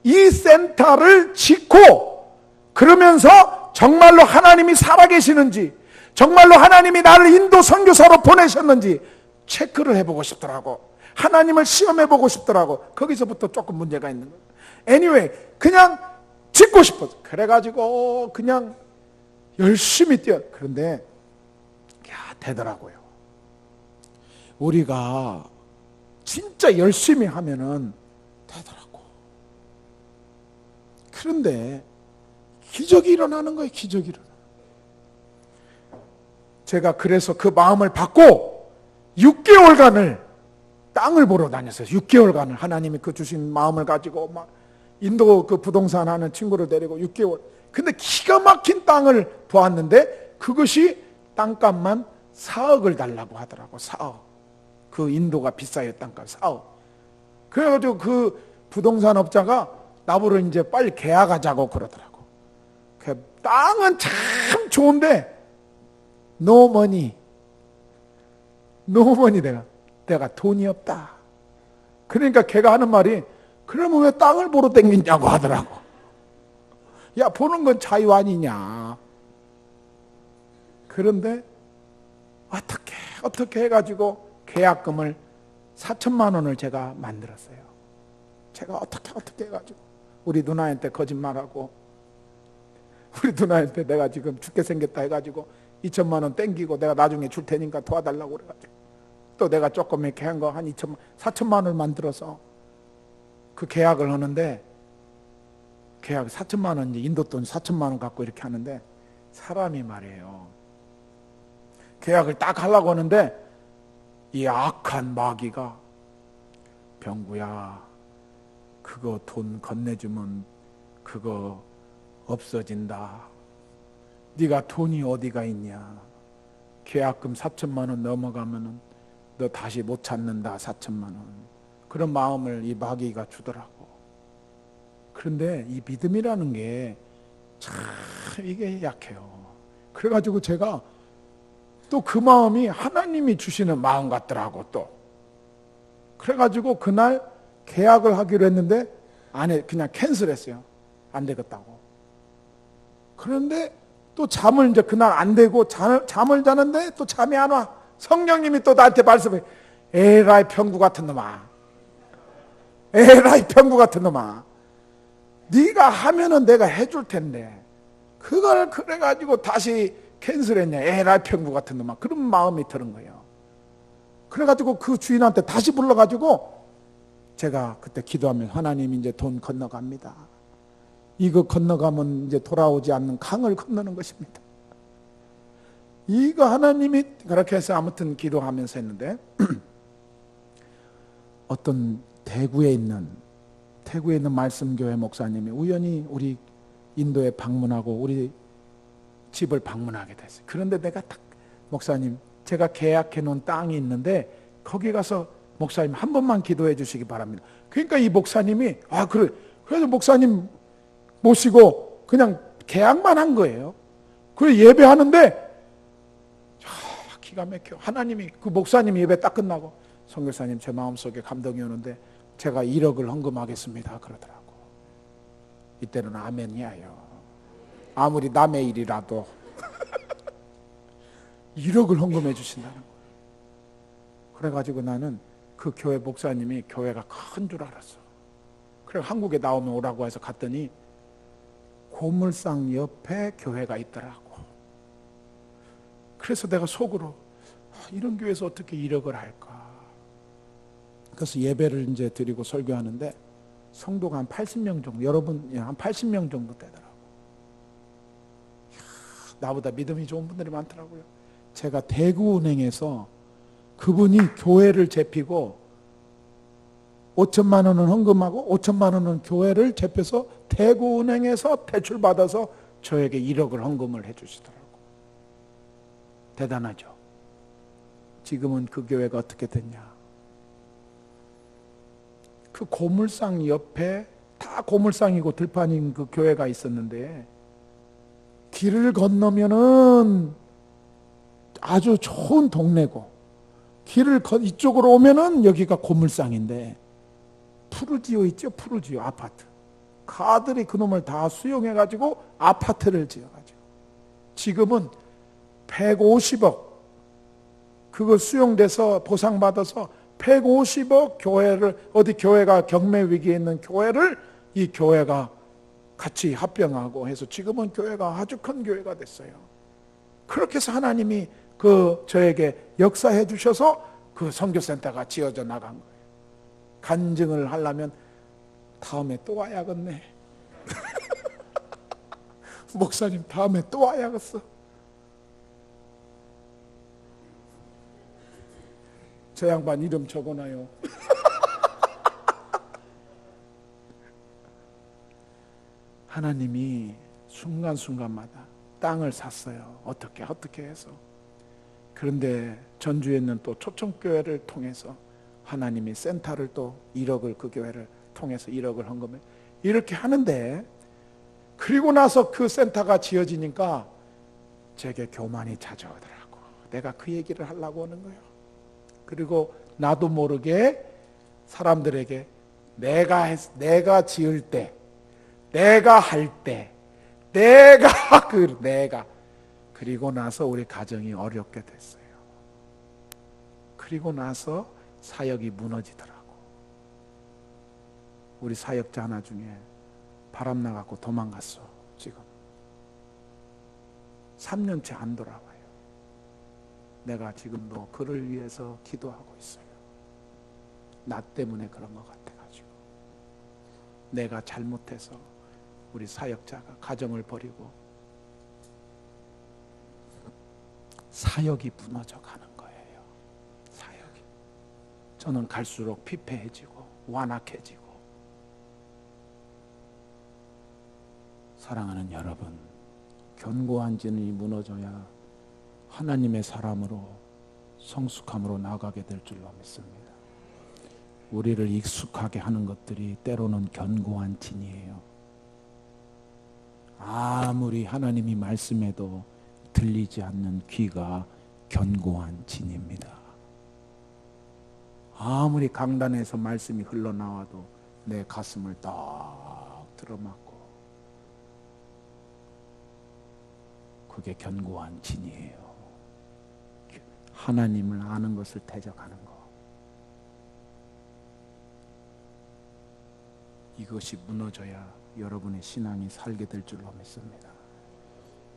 이 센터를 짓고, 그러면서 정말로 하나님이 살아계시는지, 정말로 하나님이 나를 인도 선교사로 보내셨는지 체크를 해보고 싶더라고. 하나님을 시험해보고 싶더라고. 거기서부터 조금 문제가 있는 거예요. Anyway, 그냥 짓고 싶어서 그래가지고 그냥 열심히 그런데 되더라고요. 우리가 진짜 열심히 하면은 되더라고. 그런데 기적이 일어나는 거예요. 기적이 일어나. 제가 그래서 그 마음을 받고 6개월간을 땅을 보러 다녔어요. 6개월간을 하나님이 그 주신 마음을 가지고 막 인도 그 부동산 하는 친구를 데리고 6개월. 근데 기가 막힌 땅을 보았는데 그것이 땅값만 4억을 달라고 하더라고. 4억. 그 인도가 비싸요. 땅값 4억. 그래가지고 그 부동산 업자가 나보러 이제 빨리 계약하자고 그러더라고. 그 땅은 참 좋은데 no money 내가 돈이 없다. 그러니까 걔가 하는 말이, 그러면 왜 땅을 보러 댕기냐고 하더라고. 야, 보는 건 자유 아니냐. 그런데 어떻게 해가지고 계약금을 4천만 원을 제가 만들었어요. 제가 어떻게 해가지고 우리 누나한테 거짓말하고, 우리 누나한테 내가 지금 죽게 생겼다 해가지고 2천만 원 땡기고 내가 나중에 줄 테니까 도와달라고 그래가지고 또 내가 조금 이렇게 한 거 한 4천만 원을 만들어서 그 계약을 하는데, 계약 4천만 원, 인도 돈 4천만 원 갖고 이렇게 하는데, 사람이 말이에요. 계약을 딱 하려고 하는데 이 악한 마귀가, 병구야, 그거 돈 건네주면 그거 없어진다. 네가 돈이 어디가 있냐. 계약금 4천만 원 넘어가면은 너 다시 못 찾는다. 4천만 원. 그런 마음을 이 마귀가 주더라고. 그런데 이 믿음이라는 게 참 이게 약해요. 그래가지고 제가 또 그 마음이 하나님이 주시는 마음 같더라고. 또 그래가지고 그날 계약을 하기로 했는데 안에 그냥 캔슬했어요. 안 되겠다고. 그런데 또 잠을 이제 그날 안 되고 잠을 자는데 또 잠이 안 와. 성령님이 또 나한테 말씀해. 에라이 병구 같은 놈아. 에라이 병구 같은 놈아. 네가 하면은 내가 해줄 텐데 그걸 그래가지고 다시 캔슬했냐. 에라이 병구 같은 놈아. 그런 마음이 드는 거예요. 그래가지고 그 주인한테 다시 불러가지고 제가 그때 기도하면 하나님 이제 돈 건너갑니다. 이거 건너가면 이제 돌아오지 않는 강을 건너는 것입니다. 이거 하나님이 그렇게 해서 아무튼 기도하면서 했는데 어떤 대구에 있는 말씀교회 목사님이 우연히 우리 인도에 방문하고 우리 집을 방문하게 됐어요. 그런데 내가 딱 목사님 제가 계약해 놓은 땅이 있는데 거기 가서 목사님 한 번만 기도해 주시기 바랍니다. 그러니까 이 목사님이 그래. 그래서 목사님 모시고 그냥 계약만 한 거예요. 그래 예배하는데 기가 막혀. 하나님이 그 목사님 예배 딱 끝나고 선교사님 제 마음속에 감동이 오는데 제가 1억을 헌금하겠습니다 그러더라고. 이때는 아멘이야요. 아무리 남의 일이라도 1억을 헌금해 주신다는 거예요. 그래가지고 나는 그 교회 목사님이 교회가 큰 줄 알았어. 그래 한국에 나오면 오라고 해서 갔더니 고물상 옆에 교회가 있더라고. 그래서 내가 속으로 이런 교회에서 어떻게 1억을 할까. 그래서 예배를 이제 드리고 설교하는데 성도가 한 80명 정도, 여러분 한 80명 정도 되더라고. 나보다 믿음이 좋은 분들이 많더라고요. 제가 대구은행에서 그분이 교회를 제피고 5천만 원은 헌금하고 5천만 원은 교회를 제펴서 대구은행에서 대출받아서 저에게 1억을 헌금을 해주시더라고. 대단하죠. 지금은 그 교회가 어떻게 됐냐. 그 고물상 옆에 다 고물상이고 들판인 그 교회가 있었는데 길을 건너면은 아주 좋은 동네고 이쪽으로 오면은 여기가 고물상인데 푸르지오 있죠? 푸르지오 아파트. 가들이 그놈을 다 수용해가지고 아파트를 지어가지고 지금은 150억 그거 수용돼서 보상받아서 150억 교회를 어디 교회가 경매 위기에 있는 교회를 이 교회가 같이 합병하고 해서 지금은 교회가 아주 큰 교회가 됐어요. 그렇게 해서 하나님이 저에게 역사해 주셔서 그 선교센터가 지어져 나간 거예요. 간증을 하려면 다음에 또 와야겠네. 목사님 다음에 또 와야겠어. 저 양반 이름 적어놔요. 하나님이 순간순간마다 땅을 샀어요. 어떻게 해서. 그런데 전주에 있는 또 초청교회를 통해서 하나님이 센터를 또 1억을 그 교회를 통해서 1억을 헌금해 이렇게 하는데 그리고 나서 그 센터가 지어지니까 제게 교만이 찾아오더라고. 내가 그 얘기를 하려고 하는 거예요. 그리고 나도 모르게 사람들에게 내가 지을 때 내가 할 때 내가 그리고 나서 우리 가정이 어렵게 됐어요. 그리고 나서 사역이 무너지더라고. 우리 사역자 하나 중에 바람 나갖고 도망갔어. 지금 3년째 안 돌아와요. 내가 지금도 그를 위해서 기도하고 있어요. 나 때문에 그런 것 같아가지고 내가 잘못해서 우리 사역자가 가정을 버리고 사역이 무너져 가는 거예요. 사역이. 저는 갈수록 피폐해지고 완악해지고. 사랑하는 여러분, 견고한 진이 무너져야 하나님의 사람으로 성숙함으로 나가게 될 줄로 믿습니다. 우리를 익숙하게 하는 것들이 때로는 견고한 진이에요. 아무리 하나님이 말씀해도 들리지 않는 귀가 견고한 진입니다. 아무리 강단에서 말씀이 흘러나와도 내 가슴을 딱 들어맞고, 그게 견고한 진이에요. 하나님을 아는 것을 대적하는 것. 이것이 무너져야 여러분의 신앙이 살게 될 줄로 믿습니다.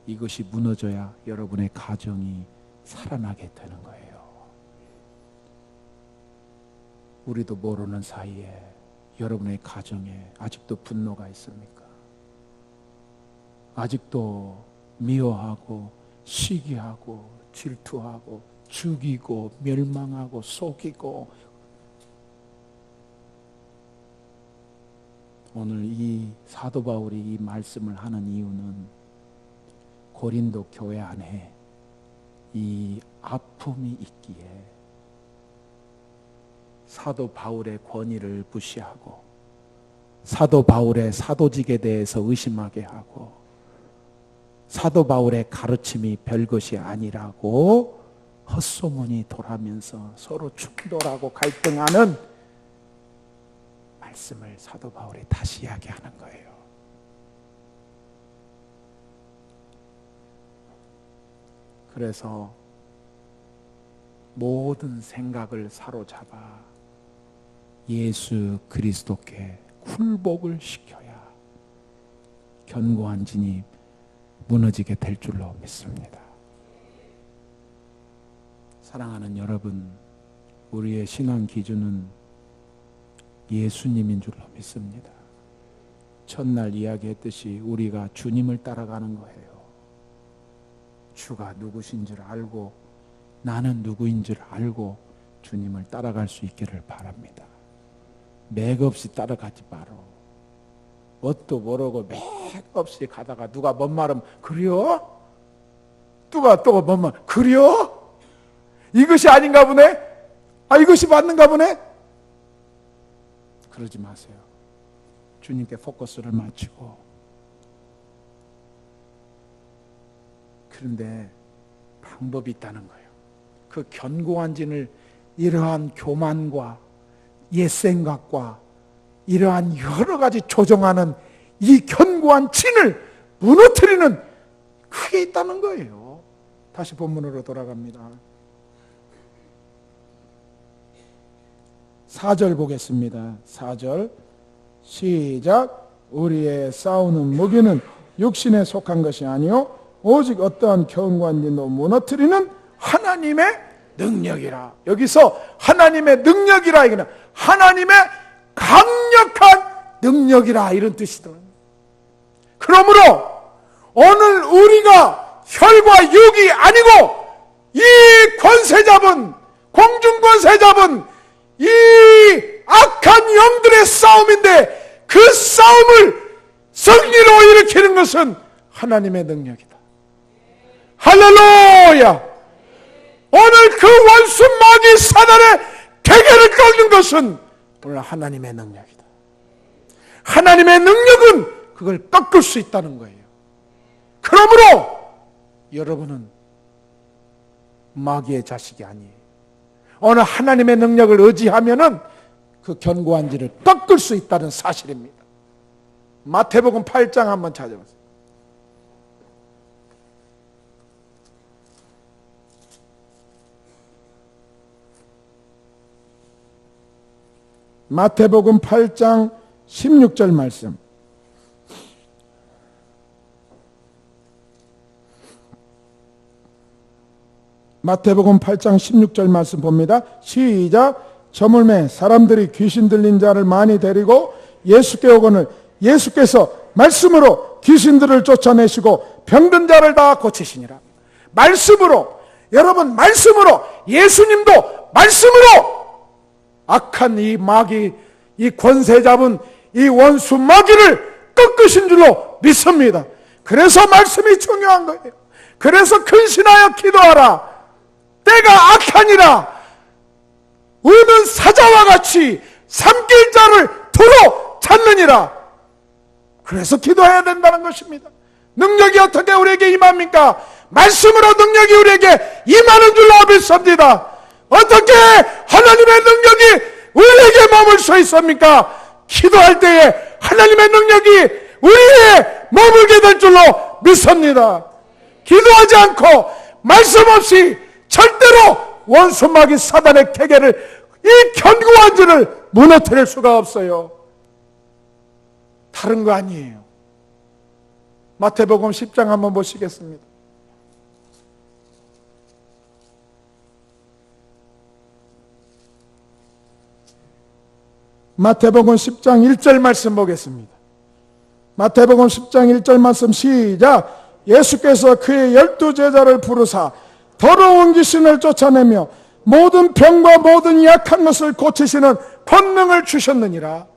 이것이 무너져야 여러분의 가정이 살아나게 되는 거예요. 우리도 모르는 사이에 여러분의 가정에 아직도 분노가 있습니까? 아직도 미워하고 시기하고 질투하고 죽이고 멸망하고 속이고. 오늘 이 사도 바울이 이 말씀을 하는 이유는 고린도 교회 안에 이 아픔이 있기에 사도 바울의 권위를 무시하고 사도 바울의 사도직에 대해서 의심하게 하고 사도 바울의 가르침이 별것이 아니라고 헛소문이 돌아면서 서로 충돌하고 갈등하는 말씀을 사도 바울이 다시 이야기하는 거예요. 그래서 모든 생각을 사로잡아 예수 그리스도께 굴복을 시켜야 견고한 진이 무너지게 될 줄로 믿습니다. 사랑하는 여러분, 우리의 신앙 기준은 예수님인 줄로 믿습니다. 첫날 이야기했듯이 우리가 주님을 따라가는 거예요. 주가 누구신 줄 알고 나는 누구인 줄 알고 주님을 따라갈 수 있기를 바랍니다. 맥없이 따라가지 마라. 뭣도 모르고 맥없이 가다가 누가 뭔 말하면 그래요? 누가 또 뭔 말 그래요? 이것이 아닌가 보네? 아, 이것이 맞는가 보네? 그러지 마세요. 주님께 포커스를 맞추고. 그런데 방법이 있다는 거예요. 그 견고한 진을 이러한 교만과 옛생각과 이러한 여러 가지 조정하는 이 견고한 진을 무너뜨리는 그게 있다는 거예요. 다시 본문으로 돌아갑니다. 4절 보겠습니다. 4절 시작. 우리의 싸우는 무기는 육신에 속한 것이 아니요 오직 어떠한 견고한 진도 무너뜨리는 하나님의 능력이라. 여기서 하나님의 능력이라, 이거는 하나님의 강력한 능력이라, 이런 뜻이더라고요. 그러므로 오늘 우리가 혈과 육이 아니고 이 권세 잡은, 공중 권세 잡은 이 악한 영들의 싸움인데, 그 싸움을 승리로 일으키는 것은 하나님의 능력이다. 할렐루야! 오늘 그 원수 마귀 사단의 대결을 꺾는 것은 오늘 하나님의 능력이다. 하나님의 능력은 그걸 꺾을 수 있다는 거예요. 그러므로 여러분은 마귀의 자식이 아니에요. 오늘 하나님의 능력을 의지하면은 그 견고한 진을 꺾을 수 있다는 사실입니다. 마태복음 8장 한번 찾아보세요. 마태복음 8장 16절 말씀. 마태복음 8장 16절 말씀 봅니다. 시작. 저물매 사람들이 귀신 들린 자를 많이 데리고 예수께 오거늘 예수께서 말씀으로 귀신들을 쫓아내시고 병든 자를 다 고치시니라. 말씀으로, 여러분, 말씀으로, 예수님도 말씀으로 악한 이 마귀, 이 권세 잡은 이 원수 마귀를 꺾으신 줄로 믿습니다. 그래서 말씀이 중요한 거예요. 그래서 근신하여 기도하라. 때가 악하니라. 우는 사자와 같이 삼킬 자를 도로 찾느니라. 그래서 기도해야 된다는 것입니다. 능력이 어떻게 우리에게 임합니까? 말씀으로 능력이 우리에게 임하는 줄로 믿습니다. 어떻게 하나님의 능력이 우리에게 머물 수 있습니까? 기도할 때에 하나님의 능력이 우리에 머물게 될 줄로 믿습니다. 기도하지 않고 말씀 없이 절대로 원수마귀 사단의 계계를, 이 견고한 줄을 무너뜨릴 수가 없어요. 다른 거 아니에요. 마태복음 10장 한번 보시겠습니다. 마태복음 10장 1절 말씀 보겠습니다. 마태복음 10장 1절 말씀 시작. 예수께서 그의 12제자를 부르사 더러운 귀신을 쫓아내며 모든 병과 모든 약한 것을 고치시는 권능을 주셨느니라.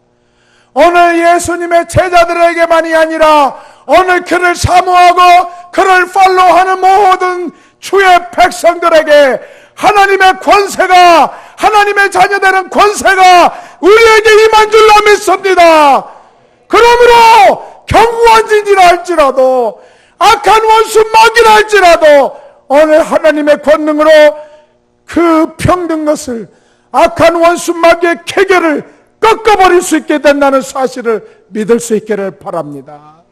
오늘 예수님의 제자들에게만이 아니라 오늘 그를 사모하고 그를 팔로우하는 모든 주의 백성들에게 하나님의 권세가, 하나님의 자녀되는 권세가 우리에게 임한 줄로 믿습니다. 그러므로 견고한 진이라 할지라도, 악한 원수 마귀라 할지라도 오늘 하나님의 권능으로 그 병든 것을, 악한 원수 마귀의 계계를 꺾어버릴 수 있게 된다는 사실을 믿을 수 있기를 바랍니다.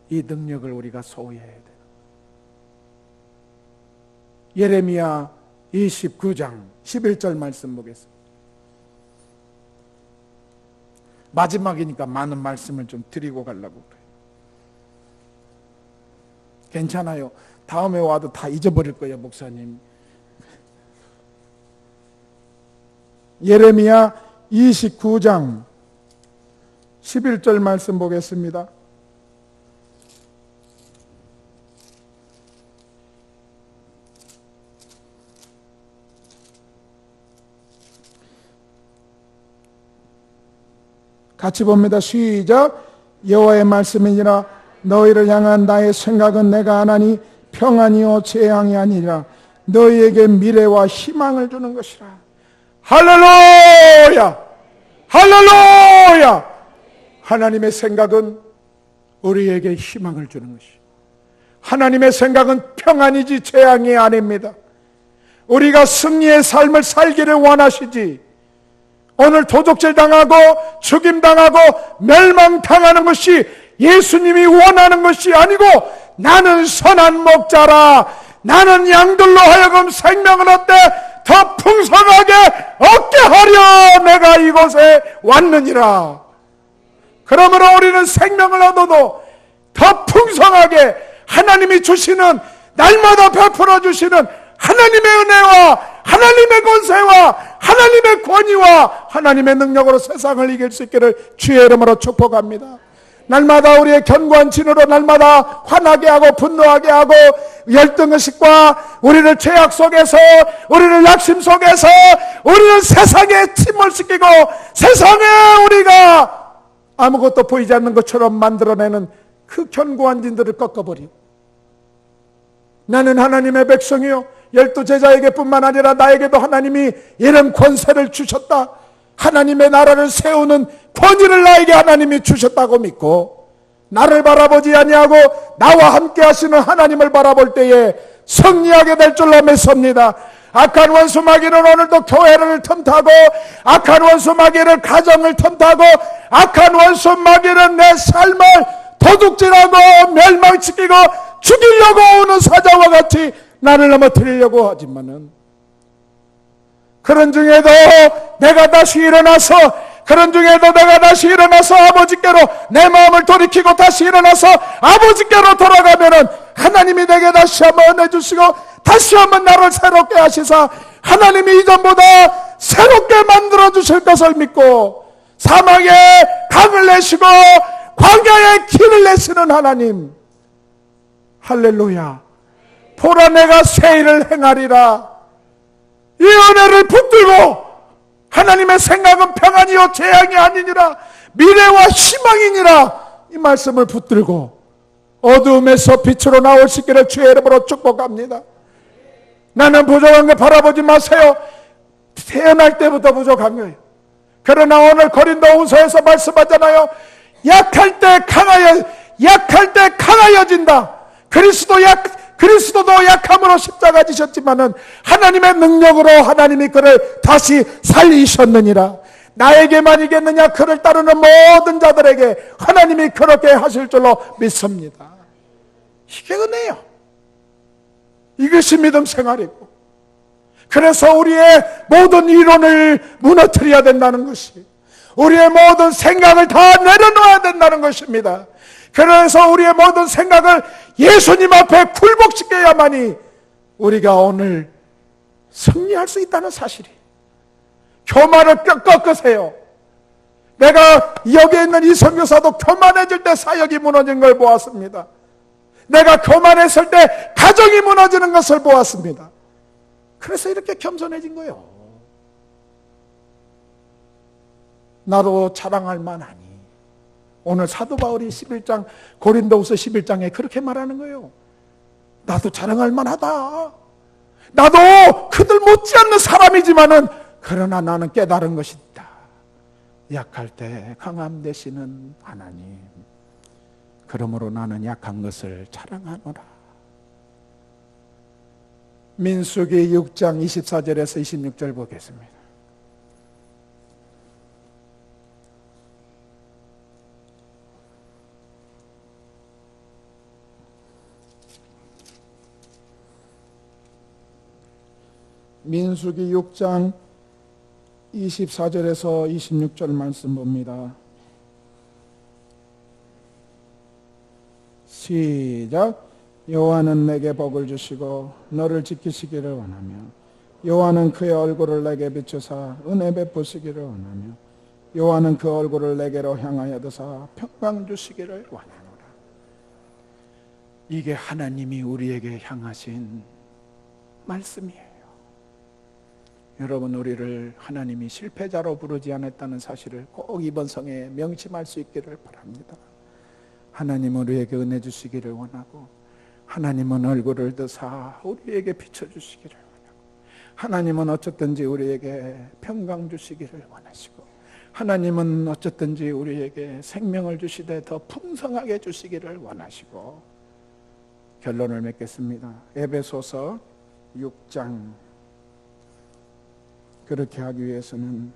이 능력을 우리가 소유해야 돼요. 예레미야 29장 11절 말씀 보겠습니다. 마지막이니까 많은 말씀을 좀 드리고 가려고 그래요. 괜찮아요. 다음에 와도 다 잊어버릴 거예요, 목사님. 예레미야 29장 11절 말씀 보겠습니다. 같이 봅니다. 시작. 여호와의 말씀이니라. 너희를 향한 나의 생각은 내가 아나니 평안이요 재앙이 아니라 너희에게 미래와 희망을 주는 것이라. 할렐루야! 할렐루야! 하나님의 생각은 우리에게 희망을 주는 것이, 하나님의 생각은 평안이지 재앙이 아닙니다. 우리가 승리의 삶을 살기를 원하시지, 오늘 도적질 당하고 죽임 당하고 멸망당하는 것이 예수님이 원하는 것이 아니고, 나는 선한 목자라, 나는 양들로 하여금 생명을 얻되 더 풍성하게 얻게 하려 내가 이곳에 왔느니라. 그러므로 우리는 생명을 얻어도 더 풍성하게 하나님이 주시는, 날마다 베풀어 주시는 하나님의 은혜와 하나님의 권세와 하나님의 권위와 하나님의 능력으로 세상을 이길 수 있기를 주의 이름으로 축복합니다. 날마다 우리의 견고한 진으로 날마다 화나게 하고 분노하게 하고 열등의식과 우리를 죄악 속에서, 우리를 낙심 속에서, 우리를 세상에 침몰시키고 세상에 우리가 아무것도 보이지 않는 것처럼 만들어내는 그 견고한 진들을 꺾어버리고, 나는 하나님의 백성이요 12제자에게 뿐만 아니라 나에게도 하나님이 이런 권세를 주셨다, 하나님의 나라를 세우는 권위를 나에게 하나님이 주셨다고 믿고, 나를 바라보지 아니하고 나와 함께 하시는 하나님을 바라볼 때에 승리하게 될 줄로 믿습니다. 악한 원수 마귀는 오늘도 교회를 틈타고, 악한 원수 마귀는 가정을 틈타고, 악한 원수 마귀는 내 삶을 도둑질하고 멸망시키고 죽이려고 오는 사자와 같이 나를 넘어뜨리려고 하지만은, 그런 중에도 내가 다시 일어나서 아버지께로 내 마음을 돌이키고 다시 일어나서 아버지께로 돌아가면은 하나님이 내게 다시 한번 은혜 주시고 다시 한번 나를 새롭게 하시사 하나님이 이전보다 새롭게 만들어 주실 것을 믿고, 사막에 강을 내시고 광야에 길을 내시는 하나님, 할렐루야, 보라 내가 새 일을 행하리라, 이 은혜를 붙들고 하나님의 생각은 평안이요 재앙이 아니니라, 미래와 희망이니라, 이 말씀을 붙들고 어두움에서 빛으로 나올 수 있기를 주의 이름으로 축복합니다. 나는 부족한 거 바라보지 마세요. 태어날 때부터 부족한 거예요. 그러나 오늘 고린도후서에서 말씀하잖아요. 약할 때 강하여, 약할 때 강하여진다. 그리스도도 약함으로 십자가 지셨지만은 하나님의 능력으로 하나님이 그를 다시 살리셨느니라. 나에게만 이겠느냐? 그를 따르는 모든 자들에게 하나님이 그렇게 하실 줄로 믿습니다. 이게 은혜요. 이것이 믿음 생활이고, 그래서 우리의 모든 이론을 무너뜨려야 된다는 것이, 우리의 모든 생각을 다 내려놓아야 된다는 것입니다. 그래서 우리의 모든 생각을 예수님 앞에 굴복시켜야만이 우리가 오늘 승리할 수 있다는 사실이. 교만을 꺾으세요. 내가 여기에 있는 이 선교사도 교만해질 때 사역이 무너진 걸 보았습니다. 내가 교만했을 때 가정이 무너지는 것을 보았습니다. 그래서 이렇게 겸손해진 거예요. 나도 자랑할 만하니. 오늘 사도 바울이 11장 고린도후서 11장에 그렇게 말하는 거예요. 나도 자랑할 만하다. 나도 그들 못지않는 사람이지만은 그러나 나는 깨달은 것이 있다. 약할 때 강함 되시는 하나님. 그러므로 나는 약한 것을 자랑하노라. 민수기 6장 24절에서 26절 보겠습니다. 민수기 6장 24절에서 26절 말씀 봅니다. 시작. 여호와는 내게 복을 주시고 너를 지키시기를 원하며, 여호와는 그의 얼굴을 내게 비추사 은혜 베푸시기를 원하며, 여호와는 그 얼굴을 내게로 향하여 드사 평강 주시기를 원하노라. 이게 하나님이 우리에게 향하신 말씀이에요. 여러분, 우리를 하나님이 실패자로 부르지 않았다는 사실을 꼭 이번 성에 명심할 수 있기를 바랍니다. 하나님은 우리에게 은혜 주시기를 원하고, 하나님은 얼굴을 드사 우리에게 비춰주시기를 원하고, 하나님은 어쨌든지 우리에게 평강 주시기를 원하시고, 하나님은 어쨌든지 우리에게 생명을 주시되 더 풍성하게 주시기를 원하시고, 결론을 맺겠습니다. 에베소서 6장. 그렇게 하기 위해서는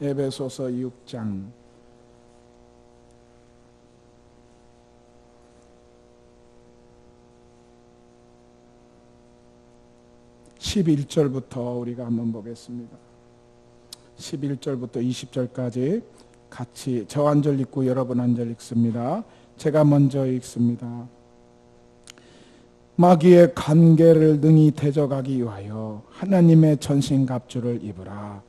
에베소서 6장 11절부터 우리가 한번 보겠습니다. 11절부터 20절까지 같이 저 한 절 읽고 여러분 한 절 읽습니다. 제가 먼저 읽습니다. 마귀의 관계를 능히 대적하기 위하여 하나님의 전신갑주를 입으라.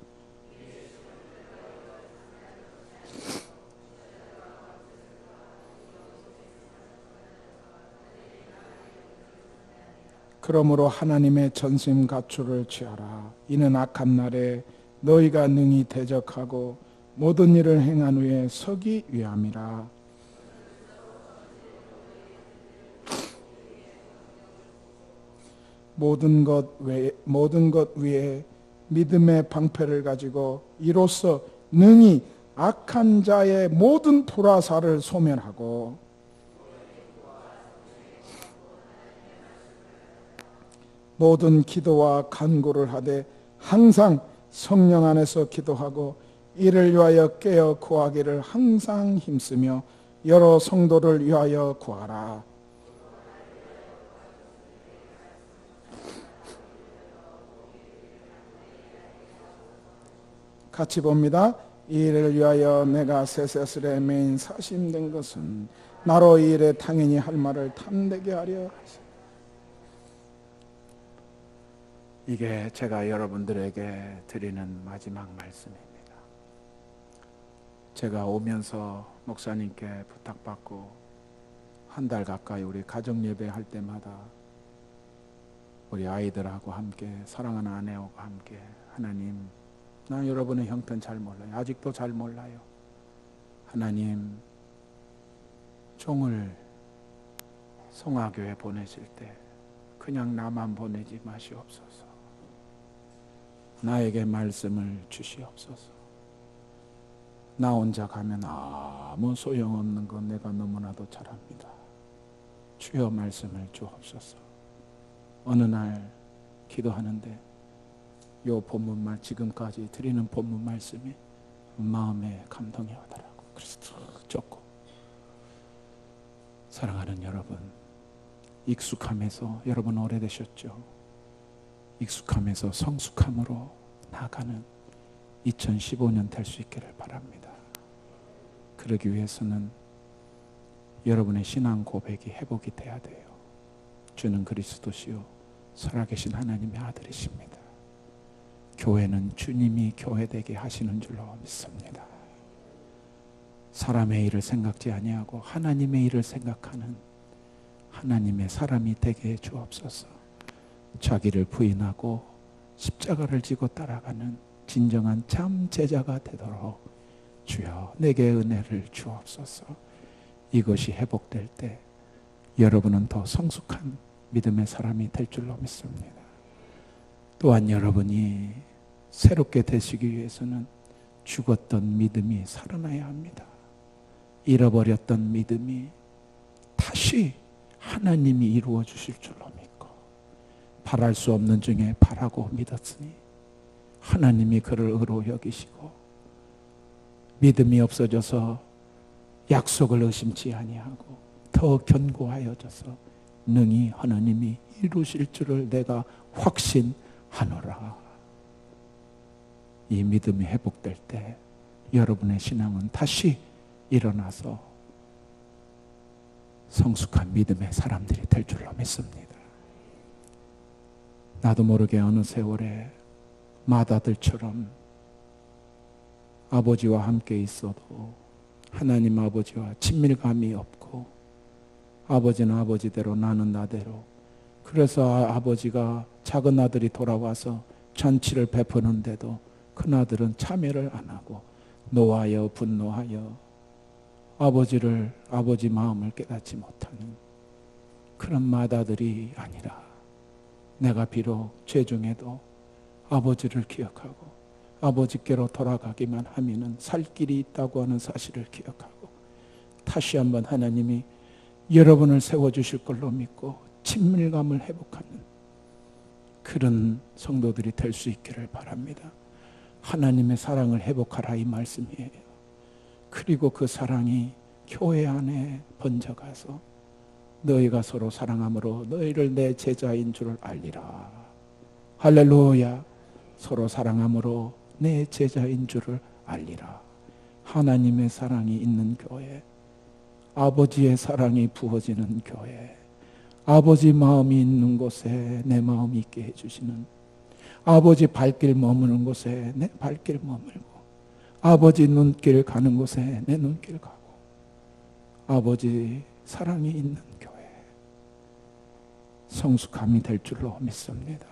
그러므로 하나님의 전신갑주를 취하라. 이는 악한 날에 너희가 능히 대적하고 모든 일을 행한 후에 서기 위함이라. 모든 것 위에 믿음의 방패를 가지고 이로써 능히 악한 자의 모든 불화살을 소멸하고, 모든 기도와 간구를 하되 항상 성령 안에서 기도하고 이를 위하여 깨어 구하기를 항상 힘쓰며 여러 성도를 위하여 구하라. 같이 봅니다. 이 일을 위하여 내가 쇠쇠스레 매인 사심된 것은 나로 이 일에 당연히 할 말을 탐되게 하려 하시. 이게 제가 여러분들에게 드리는 마지막 말씀입니다. 제가 오면서 목사님께 부탁받고 한 달 가까이 우리 가정 예배할 때마다 우리 아이들하고 함께, 사랑하는 아내하고 함께, 하나님, 나 여러분의 형편 잘 몰라요. 아직도 잘 몰라요. 하나님, 종을 성화교회 보내실 때 그냥 나만 보내지 마시옵소서. 나에게 말씀을 주시옵소서. 나 혼자 가면 아무 소용없는 건 내가 너무나도 잘 압니다. 주여 말씀을 주옵소서. 어느 날 기도하는데 요 본문말 지금까지 드리는 본문 말씀이 마음에 감동이 오더라고. 그래서 툭 쫓고. 사랑하는 여러분, 익숙함에서 여러분 오래되셨죠? 익숙함에서 성숙함으로 나아가는 2015년 될 수 있기를 바랍니다. 그러기 위해서는 여러분의 신앙 고백이 회복이 돼야 돼요. 주는 그리스도시요 살아계신 하나님의 아들이십니다. 교회는 주님이 교회되게 하시는 줄로 믿습니다. 사람의 일을 생각지 아니하고 하나님의 일을 생각하는 하나님의 사람이 되게 해 주옵소서. 자기를 부인하고 십자가를 지고 따라가는 진정한 참 제자가 되도록 주여 내게 은혜를 주옵소서. 이것이 회복될 때 여러분은 더 성숙한 믿음의 사람이 될 줄로 믿습니다. 또한 여러분이 새롭게 되시기 위해서는 죽었던 믿음이 살아나야 합니다. 잃어버렸던 믿음이 다시 하나님이 이루어 주실 줄로 믿고, 바랄 수 없는 중에 바라고 믿었으니 하나님이 그를 의로 여기시고, 믿음이 없어져서 약속을 의심치 아니하고 더 견고하여져서 능히 하나님이 이루실 줄을 내가 확신하노라. 이 믿음이 회복될 때 여러분의 신앙은 다시 일어나서 성숙한 믿음의 사람들이 될 줄로 믿습니다. 나도 모르게 어느 세월에 마다들처럼 아버지와 함께 있어도 하나님 아버지와 친밀감이 없고, 아버지는 아버지대로 나는 나대로, 그래서 아버지가 작은 아들이 돌아와서 잔치를 베푸는데도 큰 아들은 참여를 안 하고 노하여 분노하여 아버지 마음을 깨닫지 못하는 그런 맏아들이 아니라, 내가 비록 죄 중에도 아버지를 기억하고 아버지께로 돌아가기만 하면은 살 길이 있다고 하는 사실을 기억하고, 다시 한번 하나님이 여러분을 세워주실 걸로 믿고 친밀감을 회복하는 그런 성도들이 될 수 있기를 바랍니다. 하나님의 사랑을 회복하라 이 말씀이에요. 그리고 그 사랑이 교회 안에 번져가서 너희가 서로 사랑함으로 너희를 내 제자인 줄을 알리라. 할렐루야. 서로 사랑함으로 내 제자인 줄을 알리라. 하나님의 사랑이 있는 교회, 아버지의 사랑이 부어지는 교회, 아버지 마음이 있는 곳에 내 마음이 있게 해주시는, 아버지 발길 머무는 곳에 내 발길 머물고, 아버지 눈길 가는 곳에 내 눈길 가고, 아버지 사랑이 있는 교회, 성숙함이 될 줄로 믿습니다.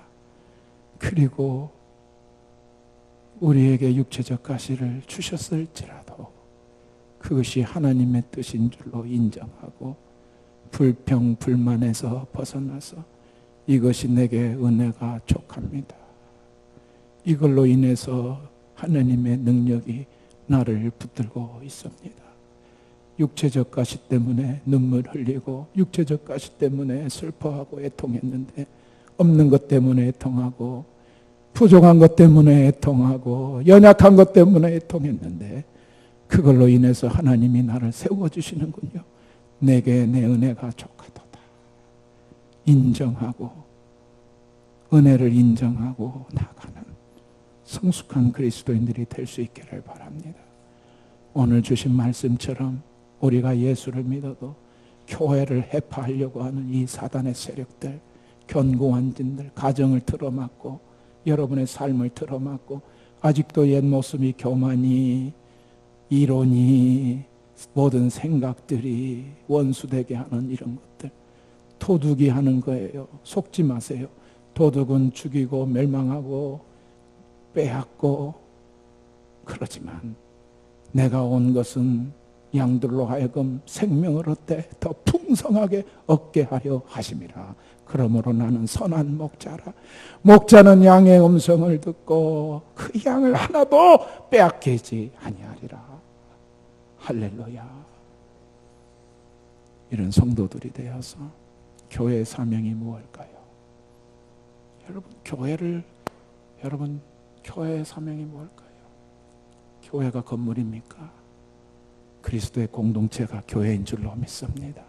그리고 우리에게 육체적 가시를 주셨을지라도 그것이 하나님의 뜻인 줄로 인정하고 불평 불만에서 벗어나서 이것이 내게 은혜가 족합니다, 이걸로 인해서 하나님의 능력이 나를 붙들고 있습니다. 육체적 가시 때문에 눈물 흘리고 육체적 가시 때문에 슬퍼하고 애통했는데, 없는 것 때문에 애통하고 부족한 것 때문에 애통하고 연약한 것 때문에 애통했는데, 그걸로 인해서 하나님이 나를 세워주시는군요. 내게 내 은혜가 족하도다 인정하고, 은혜를 인정하고 나가는 성숙한 그리스도인들이 될 수 있기를 바랍니다. 오늘 주신 말씀처럼 우리가 예수를 믿어도 교회를 해파하려고 하는 이 사단의 세력들, 견고한 진들, 가정을 틀어막고 여러분의 삶을 틀어막고 아직도 옛 모습이 교만이, 이론이, 모든 생각들이 원수되게 하는 이런 것들, 도둑이 하는 거예요. 속지 마세요. 도둑은 죽이고 멸망하고 빼앗고 그러지만 내가 온 것은 양들로 하여금 생명을 얻되 더 풍성하게 얻게 하려 하심이라. 그러므로 나는 선한 목자라. 목자는 양의 음성을 듣고 그 양을 하나도 빼앗기지 아니하리라. 할렐루야. 이런 성도들이 되어서 교회의 사명이 무엇일까요? 여러분 교회의 사명이 무엇일까요? 교회가 건물입니까? 그리스도의 공동체가 교회인 줄로 믿습니다.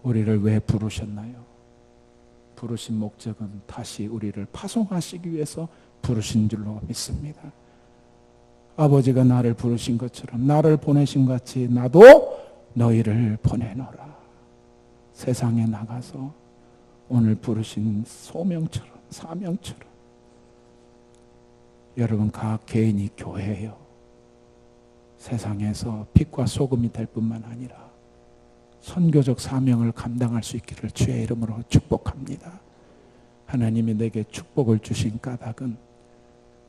우리를 왜 부르셨나요? 부르신 목적은 다시 우리를 파송하시기 위해서 부르신 줄로 믿습니다. 아버지가 나를 부르신 것처럼 나를 보내신 같이 나도 너희를 보내노라. 세상에 나가서 오늘 부르신 소명처럼 사명처럼 여러분 각 개인이 교회예요. 세상에서 빛과 소금이 될 뿐만 아니라 선교적 사명을 감당할 수 있기를 주의 이름으로 축복합니다. 하나님이 내게 축복을 주신 까닭은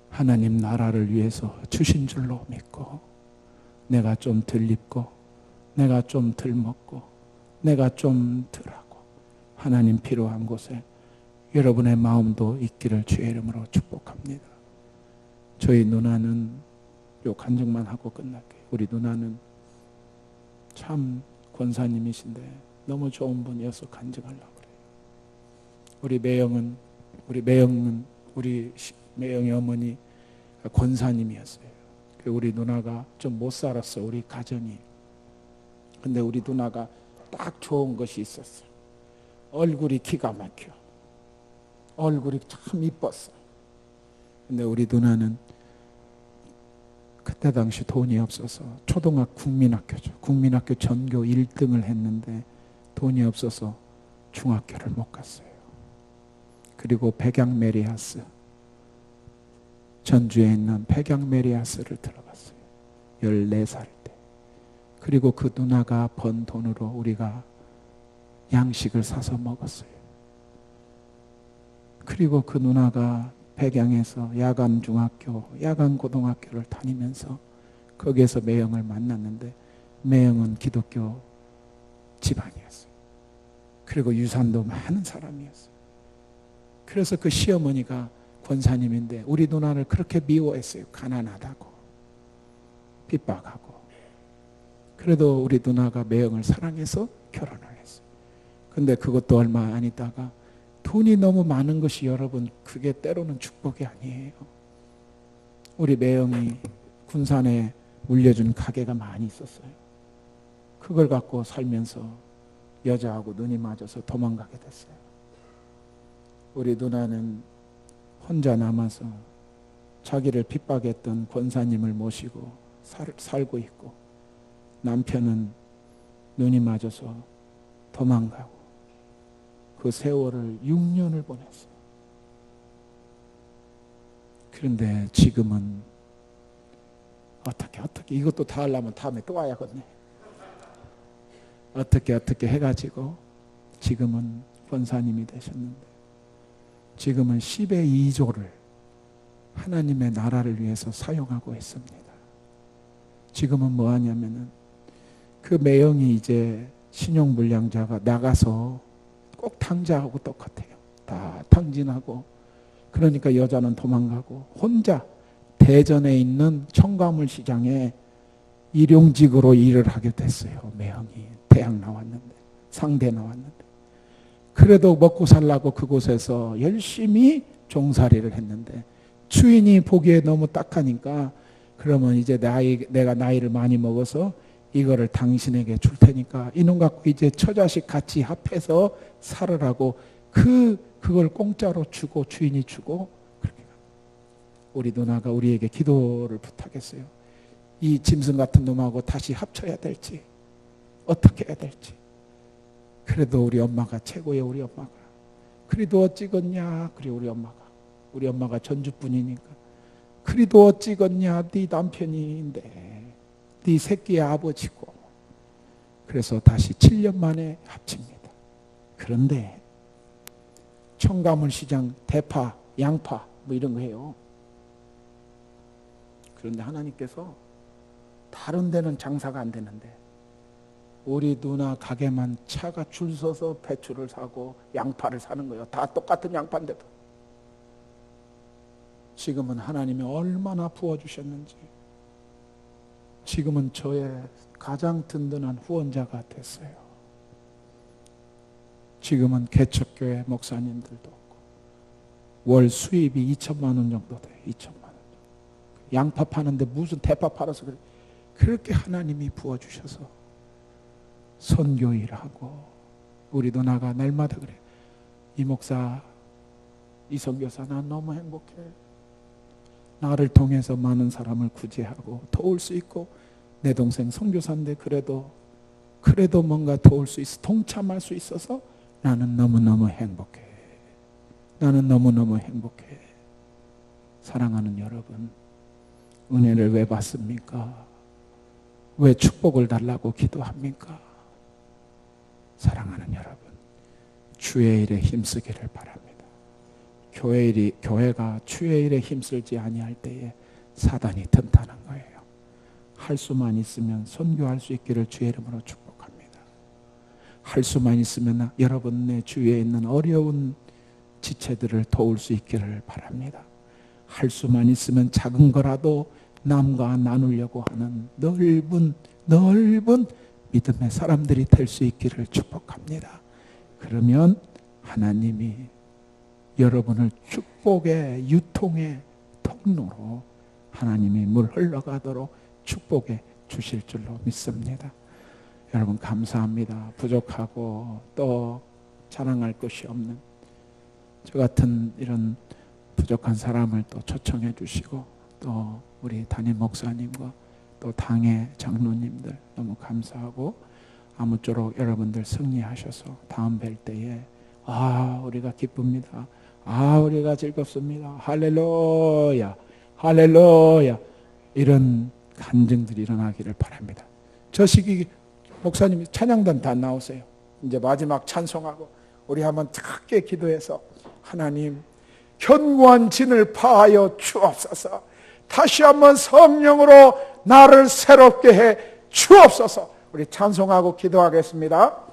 하나님 나라를 위해서 주신 줄로 믿고 내가 좀 덜 입고 내가 좀 덜 먹고 내가 좀 덜 하고 하나님 필요한 곳에 여러분의 마음도 있기를 주의 이름으로 축복합니다. 저희 누나는 요 간증만 하고 끝날게요. 우리 누나는 참 권사님이신데 너무 좋은 분이어서 간증하려고 그래요. 우리 매영의 어머니 권사님이었어요. 우리 누나가 좀 못 살았어, 우리 가정이. 근데 우리 누나가 딱 좋은 것이 있었어. 얼굴이 기가 막혀. 얼굴이 참 이뻤어. 근데 우리 누나는 그때 당시 돈이 없어서 국민학교 전교 1등을 했는데 돈이 없어서 중학교를 못 갔어요. 그리고 백양메리아스, 전주에 있는 백양메리아스를 들어갔어요. 14살 때. 그리고 그 누나가 번 돈으로 우리가 양식을 사서 먹었어요. 그리고 그 누나가 백양에서 야간 중학교, 야간 고등학교를 다니면서 거기에서 매형을 만났는데 매형은 기독교 집안이었어요. 그리고 유산도 많은 사람이었어요. 그래서 그 시어머니가 권사님인데 우리 누나를 그렇게 미워했어요. 가난하다고, 핍박하고. 그래도 우리 누나가 매형을 사랑해서 결혼을 했어요. 근데 그것도 얼마 안 있다가 돈이 너무 많은 것이 여러분 그게 때로는 축복이 아니에요. 우리 매형이 군산에 물려준 가게가 많이 있었어요. 그걸 갖고 살면서 여자하고 눈이 맞아서 도망가게 됐어요. 우리 누나는 혼자 남아서 자기를 핍박했던 권사님을 모시고 살고 있고 남편은 눈이 맞아서 도망가고 그 세월을 6년을 보냈어요. 그런데 지금은 어떻게 이것도 다 하려면 다음에 또 와야겠네. 어떻게 해가지고 지금은 권사님이 되셨는데 지금은 10의 2조를 하나님의 나라를 위해서 사용하고 있습니다. 지금은 뭐 하냐면은 그 매형이 이제 신용불량자가 나가서 꼭 탕자하고 똑같아요. 다 탕진하고 그러니까 여자는 도망가고 혼자 대전에 있는 청가물 시장에 일용직으로 일을 하게 됐어요. 매형이 대학 나왔는데 상대 나왔는데 그래도 먹고 살라고 그곳에서 열심히 종살이를 했는데 주인이 보기에 너무 딱하니까 그러면 이제 내가 나이를 많이 먹어서 이거를 당신에게 줄 테니까 이놈 갖고 이제 처자식 같이 합해서 살으라고 그걸 공짜로 주고 주인이 주고 그렇게 우리 누나가 우리에게 기도를 부탁했어요. 이 짐승 같은 놈하고 다시 합쳐야 될지 어떻게 해야 될지. 그래도 우리 엄마가 최고예요. 우리 엄마가 그래도 어찌겠냐. 그래 우리 엄마가 전주분이니까 그래도 어찌겠냐. 네 남편인데 네 새끼의 아버지고. 그래서 다시 7년 만에 합칩니다. 그런데 청가물 시장 대파, 양파 뭐 이런 거 해요. 그런데 하나님께서 다른 데는 장사가 안 되는데 우리 누나 가게만 차가 줄 서서 배추를 사고 양파를 사는 거예요. 다 똑같은 양파인데도. 지금은 하나님이 얼마나 부어주셨는지. 지금은 저의 가장 든든한 후원자가 됐어요. 지금은 개척교회 목사님들도 없고 월 수입이 2천만 원 정도 돼요. 2천만 원. 양파 파는데 무슨 대파 팔아서 그래. 그렇게 하나님이 부어주셔서 선교일하고 우리도 나가 날마다 그래. 이 목사, 이 선교사 난 너무 행복해. 나를 통해서 많은 사람을 구제하고 도울 수 있고 내 동생 선교사인데 그래도 뭔가 도울 수 있어 동참할 수 있어서 나는 너무너무 행복해. 나는 너무너무 행복해. 사랑하는 여러분, 은혜를 왜 받습니까? 왜 축복을 달라고 기도합니까? 사랑하는 여러분, 주의 일에 힘쓰기를 바랍니다. 교회가 주의 일에 힘쓸지 아니할 때에 사단이 튼튼한 거예요. 할 수만 있으면 선교할 수 있기를 주의 이름으로 축복합니다. 할 수만 있으면 여러분 내 주위에 있는 어려운 지체들을 도울 수 있기를 바랍니다. 할 수만 있으면 작은 거라도 남과 나누려고 하는 넓은 믿음의 사람들이 될 수 있기를 축복합니다. 그러면 하나님이 여러분을 축복의 유통의 통로로 하나님이 물 흘러가도록 축복해 주실 줄로 믿습니다. 여러분 감사합니다. 부족하고 또 자랑할 것이 없는 저 같은 이런 부족한 사람을 또 초청해 주시고 또 우리 담임 목사님과 또 당의 장로님들 너무 감사하고 아무쪼록 여러분들 승리하셔서 다음 뵐 때에 우리가 기쁩니다. 우리가 즐겁습니다. 할렐루야 할렐루야 이런 간증들이 일어나기를 바랍니다. 저 시기 목사님이 찬양단 다 나오세요. 이제 마지막 찬송하고 우리 한번 크게 기도해서 하나님 견고한 진을 파하여 주옵소서. 다시 한번 성령으로 나를 새롭게 해 주옵소서. 우리 찬송하고 기도하겠습니다.